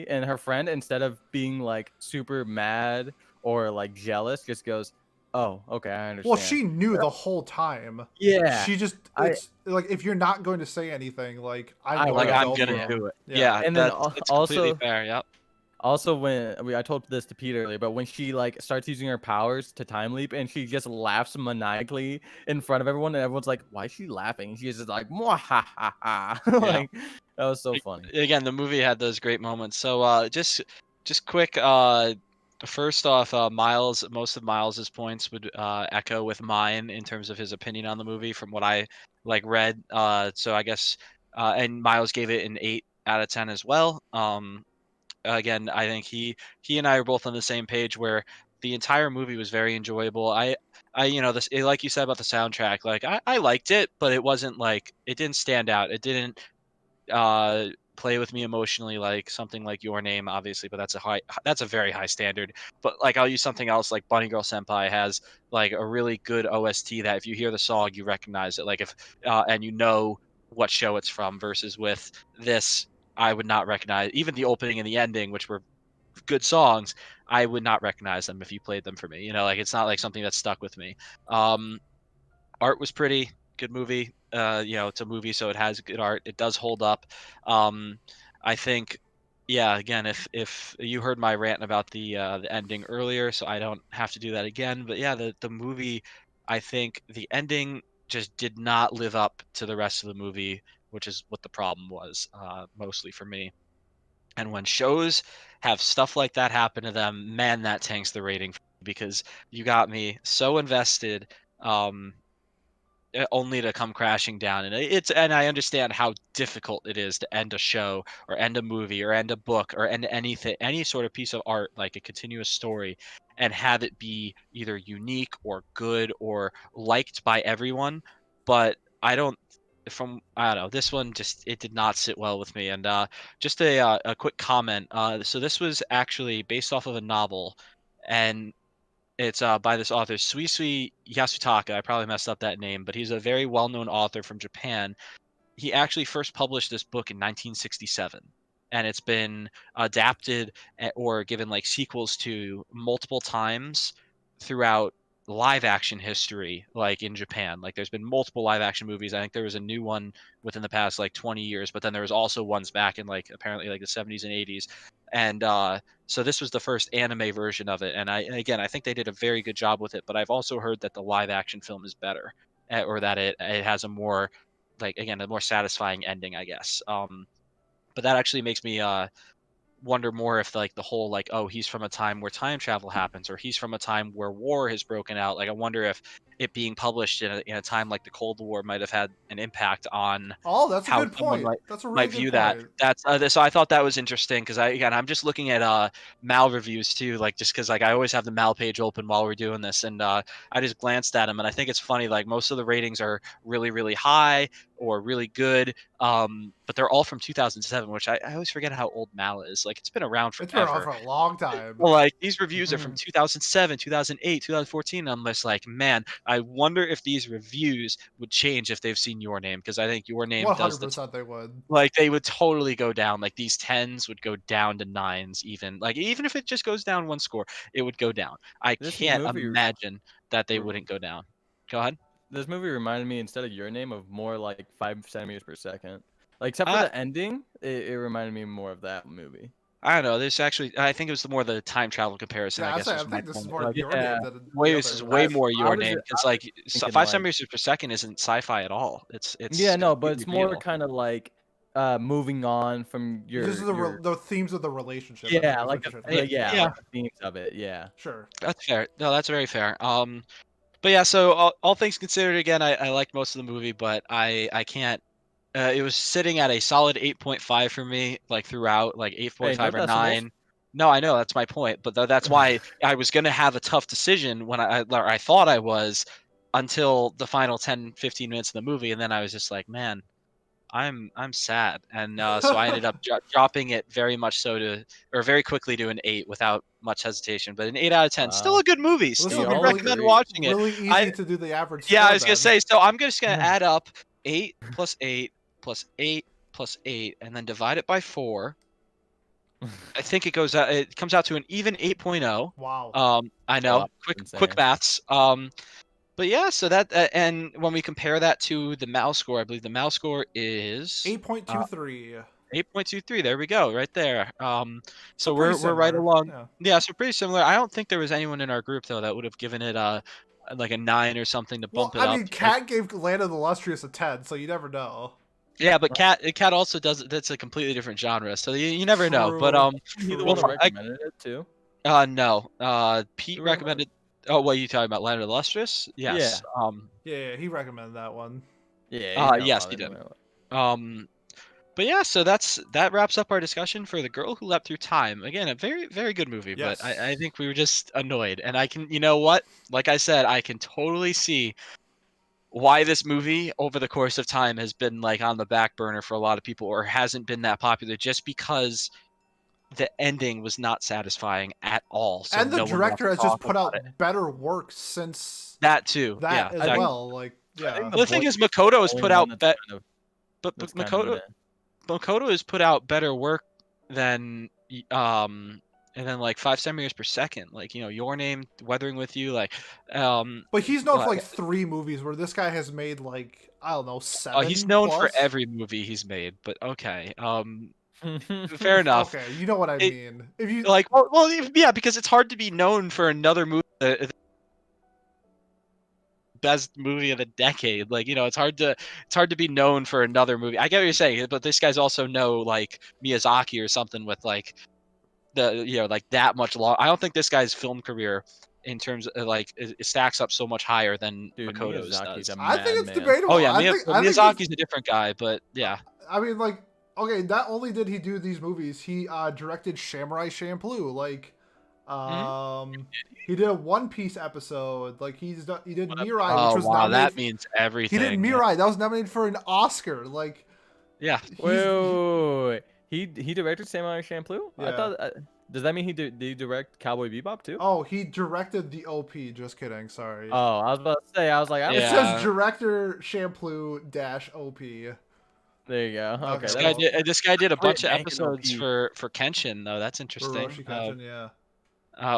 and her friend, instead of being like super mad or like jealous, just goes, "Oh, okay, I Well, understand." she knew the whole time. Yeah, She just I it's like if you're not going to say anything, like I'm I going Like to will. I'm go gonna for Yeah, him. do it. Yeah. Yeah, and then that's completely also fair. Yep. Also, when I told this to Pete earlier, but when she like starts using her powers to time leap, and she just laughs maniacally in front of everyone, and everyone's like, "Why is she laughing?" And she's just like, "Mwah, ha ha ha!" Yeah. Like that was so funny. Again, the movie had those great moments. So just quick. First off, most of Miles's points would echo with mine in terms of his opinion on the movie from what I like read. So I guess and Miles gave it an 8 out of 10 as well. Again, I think he and I are both on the same page where the entire movie was very enjoyable. This like you said about the soundtrack, like I liked it, but it wasn't like it didn't stand out. It didn't uh play with me emotionally like something like Your Name, obviously, but that's a very high standard. But like I'll use something else like Bunny Girl Senpai has like a really good OST that if you hear the song you recognize it, like if and you know what show it's from, versus with this I would not recognize even the opening and the ending, which were good songs. I would not recognize them if you played them for me. Like it's not like something that stuck with me. um Art was pretty good movie. It's a movie, so it has good art. It does hold up. Um, I think, yeah. Again, if you heard my rant about the ending earlier, so I don't have to do that again. But yeah, the movie, I think the ending just did not live up to the rest of the movie, which is what the problem was, mostly for me. And when shows have stuff like that happen to them, man, that tanks the rating for me because you got me so invested. Um, Only to come crashing down, and I understand how difficult it is to end a show or end a movie or end a book or end anything, any sort of piece of art, like a continuous story, and have it be either unique or good or liked by everyone. But I don't know, this one just it did not sit well with me. And just a quick comment, so this was actually based off of a novel, and It's by this author Suisui Yasutaka. I probably messed up that name, but he's a very well-known author from Japan. He actually first published this book in 1967, and it's been adapted or given like sequels to multiple times throughout live action history, like in Japan. Like there's been multiple live action movies. I think there was a new one within the past like 20 years, but then there was also ones back in like apparently like the 70s and 80s. And so this was the first anime version of it. And I think they did a very good job with it, but I've also heard that the live action film is better, or that it has a more like again a more satisfying ending, I guess. But that actually makes me wonder more if like the whole like, oh, he's from a time where time travel happens, or he's from a time where war has broken out. Like I wonder if it being published in a time like the Cold War might have had an impact on Oh, that's a how good someone point. That's a really might good view that. point. That's so I thought that was interesting because I'm just looking at Mal reviews too, like just because like I always have the Mal page open while we're doing this, and I just glanced at them, and I think it's funny, like most of the ratings are really really high or really good, but they're all from 2007, which I always forget how old Mal is. Like it's been around It's been around forever. for a long time. Well, like these reviews are from Mhm. 2007, 2008, 2014. I'm just like, man, I wonder if these reviews would change if they've seen Your Name, because I think Your Name does the 100% they would. like they would totally go down. Like these tens would go down to nines, even like even if it just goes down one score, it would go down. I This can't movie imagine that they r- wouldn't go down. Go ahead. this movie reminded me, instead of Your Name, of more like 5 centimeters per second. Like except for I the ending, it reminded me more of that movie. I don't know. This actually, I think it was more the time travel comparison. Yeah, I guess I was my think this is point. more Like, your Yeah, name than way the this is other way I ones. more I Your was Name just, because like thinking five like, centimeters per second isn't sci-fi at all. It's yeah, no, but completely it's more real. kind of like moving on from This is your the themes of the relationship, I think yeah, is what like you're trying to Yeah, get yeah, at. yeah, like the themes of it. Yeah. Sure. that's fair. No, that's very fair. But yeah, so all things considered, again, I liked most of the movie, but I can't. It was sitting at a solid 8.5 for me, like throughout, like Hey, no 8.5 or decimals. 9. No, I know that's my point, but that's why I was gonna have a tough decision when or I thought I was until the final 10, 15 minutes of the movie, and then I was just like, man, I'm sad, and so I ended up dropping it very much so to, or very quickly to an 8 without much hesitation. But an 8 out of 10, still Wow. a good movie. Well, this We will Still be would all recommend agree. watching it. really I easy to do the average Yeah, I score was gonna then. say. So I'm just gonna add up 8 plus 8 plus 8 plus 8, and then divide it by 4. I think it goes out. It comes out to an even 8.0. Wow. I Wow, know, quick insane. maths. But yeah, so that and when we compare that to the mouse score, I believe the mouse score is 8.23. 8.23. There we go, right there. So So pretty we're right similar. along. Yeah. Yeah, so pretty similar. I don't think there was anyone in our group though that would have given it like a 9 or something to Well, bump it I up. mean, Cat gave Land of the Lustrous a 10, so you never know. Yeah, but Cat also does it. That's a completely different genre, so you never know. But True. He the True. one well, who recommended it too. no, Pete Who recommended? recommended. Oh, what are you talking about? Land of the Lustrous? Yes. Yeah. Yeah, he recommended that one. Yeah, he's not Yes, he bothered. did. But yeah, so that wraps up our discussion for The Girl Who Leapt Through Time. Again, a very very good movie, but I Yes. think we were just annoyed, and I can, you know what? Like I said, I can totally see why this movie over the course of time has been like on the back burner for a lot of people, or hasn't been that popular, just because the ending was not satisfying at all. So And the no one wants director to has talk just put about it. out better work since That too, that yeah, as I think well. Like, I think yeah. the Well, the boy thing is, is Makoto the has only put one out that's but that's kind of Makoto meh. Makoto has put out better work than and then like 5 centimeters per second, like Your Name, Weathering with You, like But he's known for like, like 3 movies where this guy has made like, I don't know, he's 7 known for plus. every movie he's made, but okay, fair enough. Okay, you know what I It mean. If you like yeah, because it's hard to be known for another movie, the best movie of the decade. Like it's hard to be known for another movie. I get what you're saying, but this guy's also no like Miyazaki or something with like the like that much long. I don't think this guy's film career in terms of like it stacks up so much higher than Dude, Makoto's Miyazaki's does. a I think it's madman. debatable. Oh yeah, I think this Miyazaki's a different guy, but yeah. I mean, like, okay, not only did he do these movies, he directed Samurai Champloo. Like, Mhm. he did a One Piece episode. Like, he did Mirai, which Oh was wow, nominated. that means He did everything. Mirai, that was nominated for an Oscar. Like, Yeah. he's Wait. He directed Samurai Champloo? I yeah. thought Does that mean did he direct Cowboy Bebop too? Oh, he directed the OP. Just kidding. Sorry. Oh, I was about to say. I was like, I It don't. Yeah. says director Shampoo dash OP. There you go. Okay, Okay, This that's guy well, did. This guy did a quit bunch of banking episodes OP. for Kenshin, though. That's interesting. Roshi Kenshin, yeah.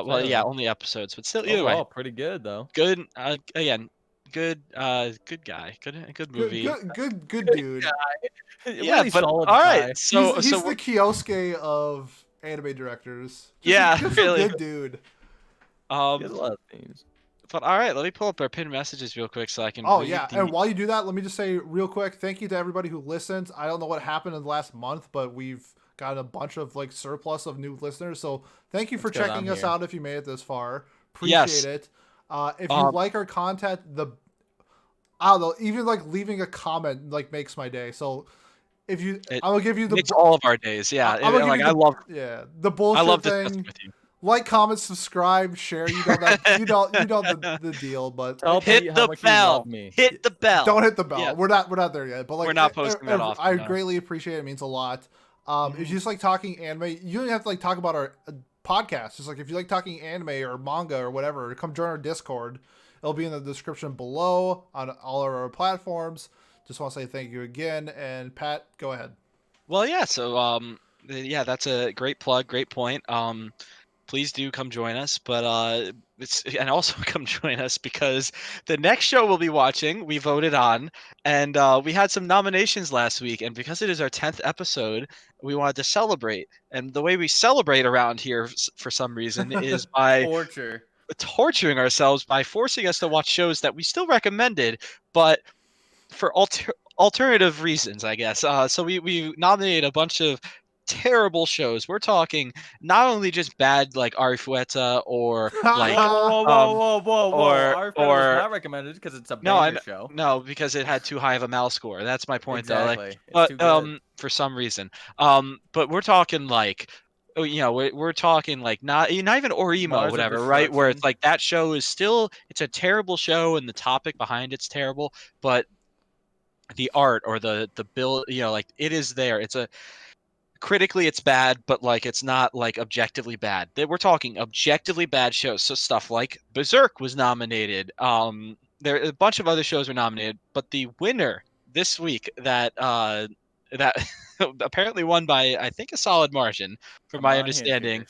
Well, yeah, Fair. only episodes, but still, either way, Overall, pretty good though. good. Again, good. Good guy. Good Good, movie. good dude. Yeah, Really but solid all right. guy. So He's so the Kiosuke of anime directors. Yeah, Just a really. good dude. He has a um. lot of themes. But all right, let me pull up our pinned messages real quick so I can Oh read yeah, the. and while you do that, let me just say real quick, thank you to everybody who listens. I don't know what happened in the last month, but we've got a bunch of like surplus of new listeners. So thank you for That's 'cause checking I'm us here. out if you made it this far. Appreciate Yes. it. If you like our content, I don't know, even like leaving a comment like makes my day. So if you, It I will give you the makes all of our days. Yeah, I'm gonna give you the I bullshit love discussing thing. with you. Like, comment, subscribe, share. You know that you know the deal. But Tell Hit Pete how the much you bell. love me. Hit the bell. don't hit the bell. Yeah. We're not there yet. But like, We're not posting that often, I no. greatly appreciate it. It means a lot. If Mhm. you just like talking anime, you don't have to like talk about our podcast. Just like if you like talking anime or manga or whatever, come join our Discord. It'll be in the description below on all of our platforms. Just want to say thank you again. And Pat, go ahead. Well, yeah. So, yeah, that's a great plug. Great point. Please do come join us, but and also come join us because the next show we'll be watching, we voted on, and we had some nominations last week, and because it is our 10th episode, we wanted to celebrate. And the way we celebrate around here, for some reason, is by Torture. torturing ourselves by forcing us to watch shows that we still recommended, but for alternative reasons, I guess. So we nominated a bunch of terrible shows. We're talking not only just bad like Arifueta or like Our was or not recommended because it's a no, banger show. no, because it had too high of a mal score. That's my point though. Like, Exactly. It's too but good. for some reason, but we're talking like. We're talking like not even Orimo, Mars of whatever, right? Where it's Destruction. like that show is still it's a terrible show and the topic behind it's terrible, but the art or the build, like it is there. It's a critically it's bad, but like it's not like objectively bad. We're talking objectively bad shows. So stuff like Berserk was nominated. There a bunch of other shows were nominated, but the winner this week that apparently won by I think a solid margin, from Come my on, understanding,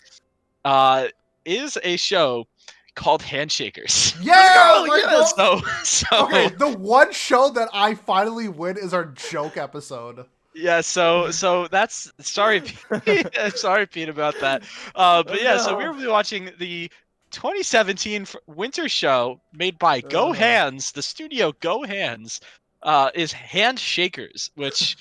Handshakers. is a show called Handshakers. Yeah, go! let's Yes! go. So Okay, the one show that I finally win is our joke episode. Yeah, so that's sorry, Pete. Sorry, Pete, about that. But yeah, so we No. were watching the 2017 winter show made by Go Hands, the studio Go Hands, is Handshakers, which,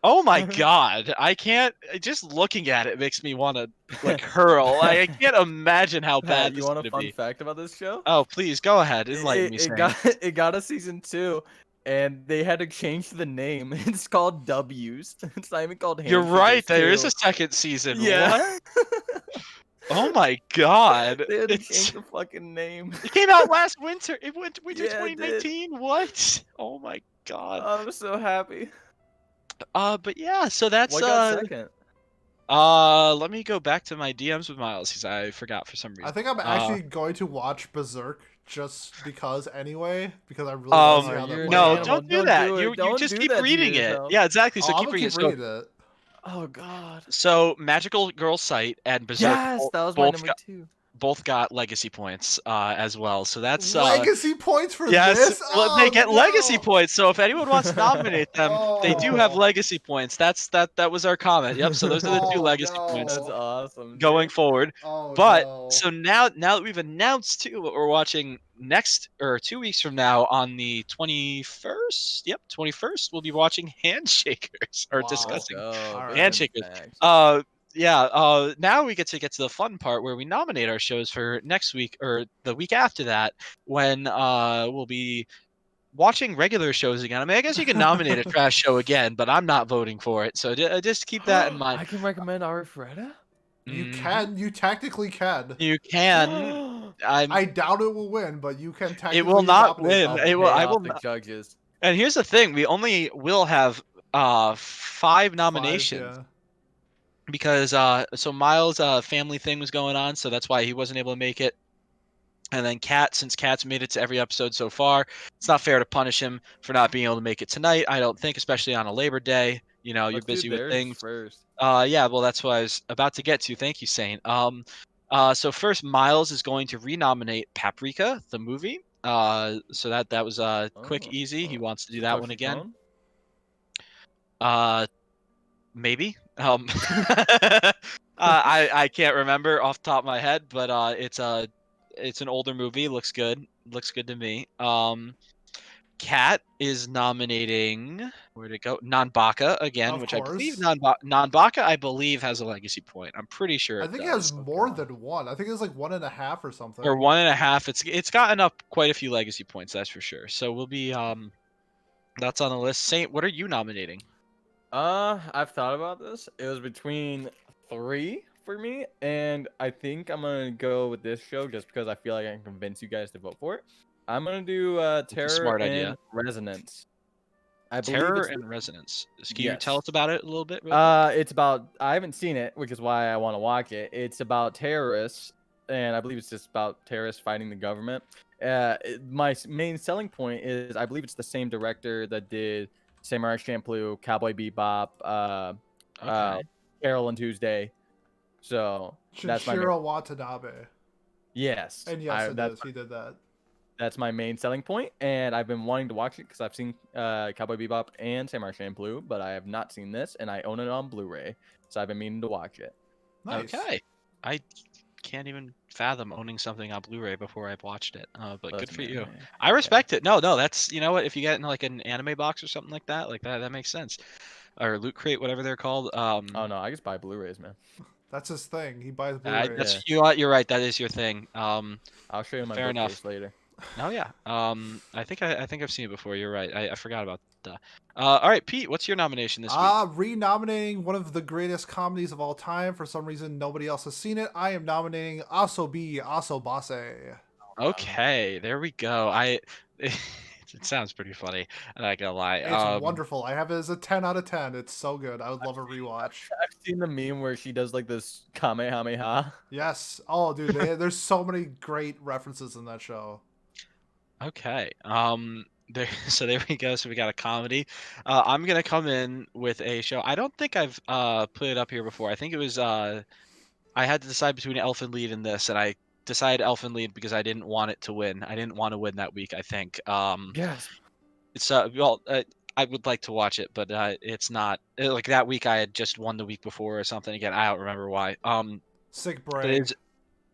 oh my god, I can't. Just looking at it makes me want to like hurl. I can't imagine how bad Pat, this you is want a gonna fun be. fact about this show? Oh, please go ahead, enlighten me, It Sam. got a season 2, and they had to change the name. It's called W's. It's not even called You're Handshakers right. There is 2. a second season. Yeah. What? Oh my god. They had to It's change the fucking name. It came out last winter. It went winter Yeah, it did. 2019. What? Oh my god. I'm so happy. But yeah, so that's What got second? let me go back to my DMs with Miles because I forgot for some reason. I think I'm actually going to watch Berserk just because anyway, because I really want to see how that you're plays an no, out. animal. don't do Don't that. do it. You Don't just do keep that to reading it. yourself. Yeah, exactly. So I'm keep gonna reading keep it. reading it. Oh god. So Magical Girl Sight and Berserk Yes, that was my number 2. both got legacy points as well. So that's Legacy points for yes, this? well, they Oh, get no. legacy points. So if anyone wants to nominate them, they do have Oh. legacy points. That was our comment. Yep. So those are the two Oh, legacy no. points That's awesome. going dude. forward. Oh, But no. so now that we've announced too what we're watching next or 2 weeks from now on the 21st. Yep, 21st we'll be watching Handshakers or Wow. Let's discussing go. All Big right. Handshakers. facts. Yeah, now we get to the fun part where we nominate our shows for next week or the week after that when we'll be watching regular shows again. I mean, I guess you can nominate a trash show again, but I'm not voting for it. So just keep that in mind. I can recommend Arifreda? You Mhm. can. You technically can. You can. I doubt it will win, but you can technically. It will not nominate win. I'll them. It will. pay I off will. the judges. And here's the thing: we only will have 5 Five, nominations. yeah. because so Miles' family thing was going on, so that's why he wasn't able to make it. And then since Kat's made it to every episode so far, it's not fair to punish him for not being able to make it tonight. I don't think, especially on a Labor Day. You're Let's do busy with theirs things. first. Yeah, well, that's what I was about to get to. Thank you, Saint. So first, Miles is going to renominate Paprika, the movie. So that was quick, Oh, easy. He wants to do that one Satoshi again. Kon? Uh, Maybe. I can't remember off the top of my head, but it's an older movie. Looks good. Looks good to me. Cat is nominating. Where'd it go? Nanbaka again, Of which I believe course. Nanbaka I believe has a legacy point. I'm pretty sure I it think it has does. more Okay. than one. I think it's like 1.5 or Or something. 1.5. It's gotten up quite a few legacy points, that's for sure. So we'll be that's on the list. Saint, what are you nominating? I've thought about this. It was between 3 for me, and I think I'm gonna go with this show just because I feel like I can convince you guys to vote for it. I'm gonna do It's a Terror smart idea. and Resonance. I believe Terror it's and Resonance. Can you tell yes. us about it a little bit, real quick? It's about I haven't seen it, which is why I want to watch it. It's about terrorists, and I believe it's just about terrorists fighting the government. My main selling point is I believe it's the same director that did Samurai Champloo, Cowboy Bebop, uh, Okay. Carol and Tuesday. So that's my main. Shinichiro Watanabe. Yes, And yes, it is. He did that. that's my main selling point, and I've been wanting to watch it because I've seen Cowboy Bebop and Samurai Champloo, but I have not seen this, and I own it on Blu-ray, so I've been meaning to watch it. Nice. Okay. I can't even fathom owning something on Blu-ray before I've watched it. But good Listen, for man, you. yeah. I respect it. No, that's what, if you get in like an anime box or something like that makes sense. Or Loot Crate, whatever they're called. Oh no, I just buy Blu-rays, man. That's his thing. He buys I, Blu-rays. Yeah, that's you know what, you're right. That is your thing. I'll show you my Fair enough. bookcase later. No, yeah. I think I've seen it before. You're right. I forgot about that. All right, Pete, what's your nomination this week? Renominating one of the greatest comedies of all time. For some reason, nobody else has seen it. I am nominating Asobi Asobase. Okay, there we go. It sounds pretty funny. I'm not gonna lie. It's wonderful. I have it as a 10 out of 10. It's so good. I would love a rewatch. I've seen the meme where she does like this kamehameha. Yes. Oh, dude, there's so many great references in that show. Okay. So there we go. So we got a comedy. I'm gonna come in with a show. I don't think I've put it up here before. I think it was I had to decide between Elfen Lied and this, and I decided Elfen Lied because I didn't want it to win. I didn't want to win that week, I think. Yes. It's I would like to watch it, but it's not like that week. I had just won the week before or something. Again, I don't remember why. Sick But brag. it's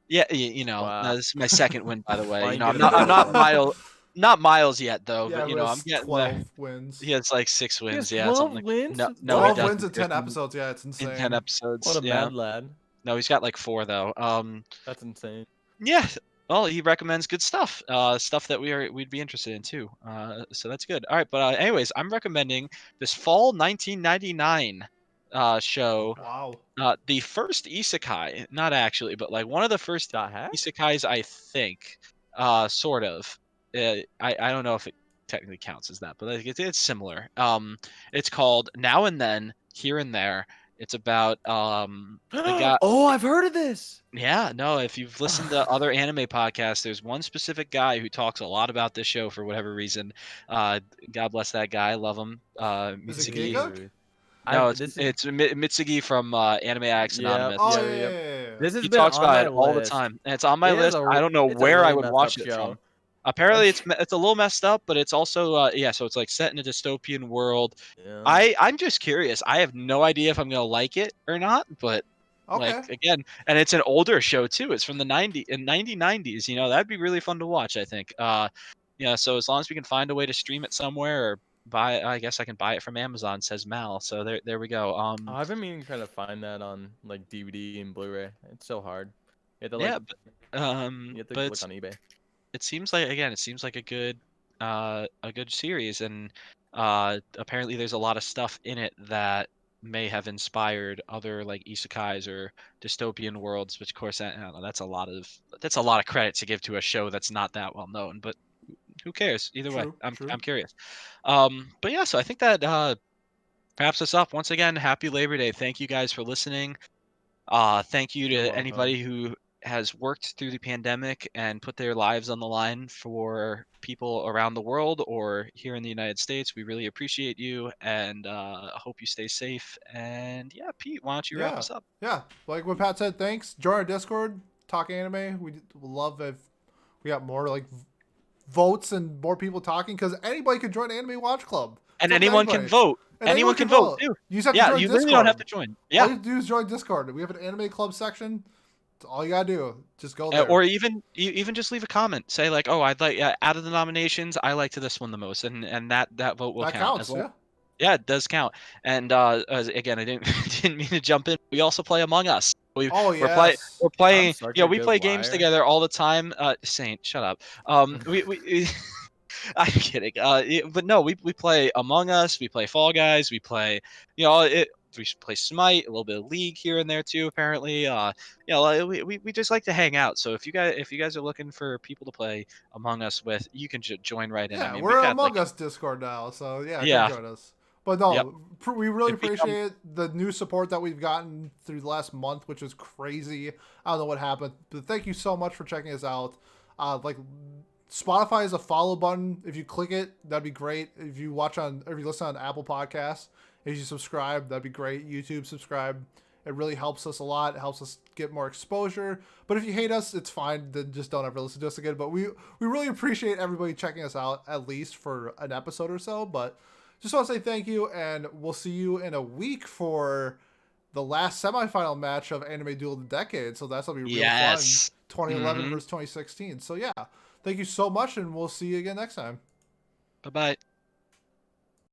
yeah, Wow. this is my second win, by the way. Why you I'm get it not over I'm like not that? Miles yet though, Yeah, but who I'm has getting there. 12 wins. He has like 6 He has wins, yeah, something 12 like wins. no, he 12 doesn't. wins in 10 episodes. Yeah, it's In insane. 10 episodes, What a yeah. mad lad. No, he's got like 4 though. That's insane. Yeah. Well, he recommends good stuff. Stuff that we'd be interested in too. So that's good. All right, but anyways, I'm recommending this fall 1999 show. Wow. The first isekai, not actually, but like one of the first Dot hack? isekais, I think. Sort of. I don't know if it technically counts as that, but like it's similar. It's called Now and Then, Here and There. It's about a guy. Oh, I've heard of this. Yeah, no, if you've listened to other anime podcasts, there's one specific guy who talks a lot about this show for whatever reason. God bless that guy. Love him. Is it Mitsugi. Giga? No, This is it's Mitsugi from Anime Addicts yep, Anonymous. Oh, yep, yeah, yep. yeah, yeah, yeah. This has He been talks on about my it all the list. time, and it's on my It is list. I don't know it's a where I really would messed watch up it show. from. Apparently, it's a little messed up, but it's also so it's like set in a dystopian world. Yeah. I'm just curious. I have no idea if I'm gonna like it or not, but like Okay. again, and it's an older show too. It's from the 1990s. That'd be really fun to watch. I think. Yeah. So as long as we can find a way to stream it somewhere or buy it, I guess I can buy it from Amazon. Says Mal. So there we go. Oh, I've been meaning to try to find that on like DVD and Blu-ray. It's so hard. You have to Yeah, you have to but look on eBay. it seems like a good series, and apparently there's a lot of stuff in it that may have inspired other like isekais or dystopian worlds, which of course I don't know, that's a lot of credit to give to a show that's not that well known, but who cares? Either way, True, I'm true. curious. But yeah, so I think that wraps us up. Once again, happy Labor Day. Thank you guys for listening. Thank you You're to welcome. anybody who has worked through the pandemic and put their lives on the line for people around the world or here in the United States. We really appreciate you, and hope you stay safe. And yeah, Pete, why don't you wrap Yeah, us up? yeah. Like what Pat said, thanks. Join our Discord, talk anime. We love if we got more like votes and more people talking because anybody can join Anime Watch Club. It's And open to anyone can anybody, vote. and Anyone anyone can can vote vote. too. You just have to Yeah, join you literally don't have Discord. to join. All Yeah. you have to do is join Discord. We have an anime club section. That's all you gotta do. Just go there. Or even just leave a comment. Say like, oh, I'd like out of the nominations, I liked this one the most, and that vote will That count as counts. long. Yeah. Yeah, it does count. And again, I didn't didn't mean to jump in. We also play Among Us. Oh We're yes. I'm playing. such You know, a we good play games liar. together all the time. Saint, shut up. We I'm kidding. But no, we play Among Us. We play Fall Guys. We play, we play Smite, a little bit of League here and there too. Apparently, like, we just like to hang out. So if you guys are looking for people to play Among Us with, you can join right in. I Yeah, mean, we've we're had like, Among Us Discord now, so yeah, come yeah, join us. But yep. no, we really It become appreciate the new support that we've gotten through the last month, which is crazy. I don't know what happened, but thank you so much for checking us out. Like Spotify is a follow button. If you click it, that'd be great. If you listen on Apple Podcasts, if you subscribe, that'd be great. YouTube subscribe. It really helps us a lot. It helps us get more exposure. But if you hate us, it's fine. Then just don't ever listen to us again. But we really appreciate everybody checking us out at least for an episode or so. But just want to say thank you, and we'll see you in a week for the last semifinal match of Anime Duel of the Decade. So that's gonna be real fun. yes. 2011 versus 2016. So yeah, thank you so much, and we'll see you again next time. Bye bye.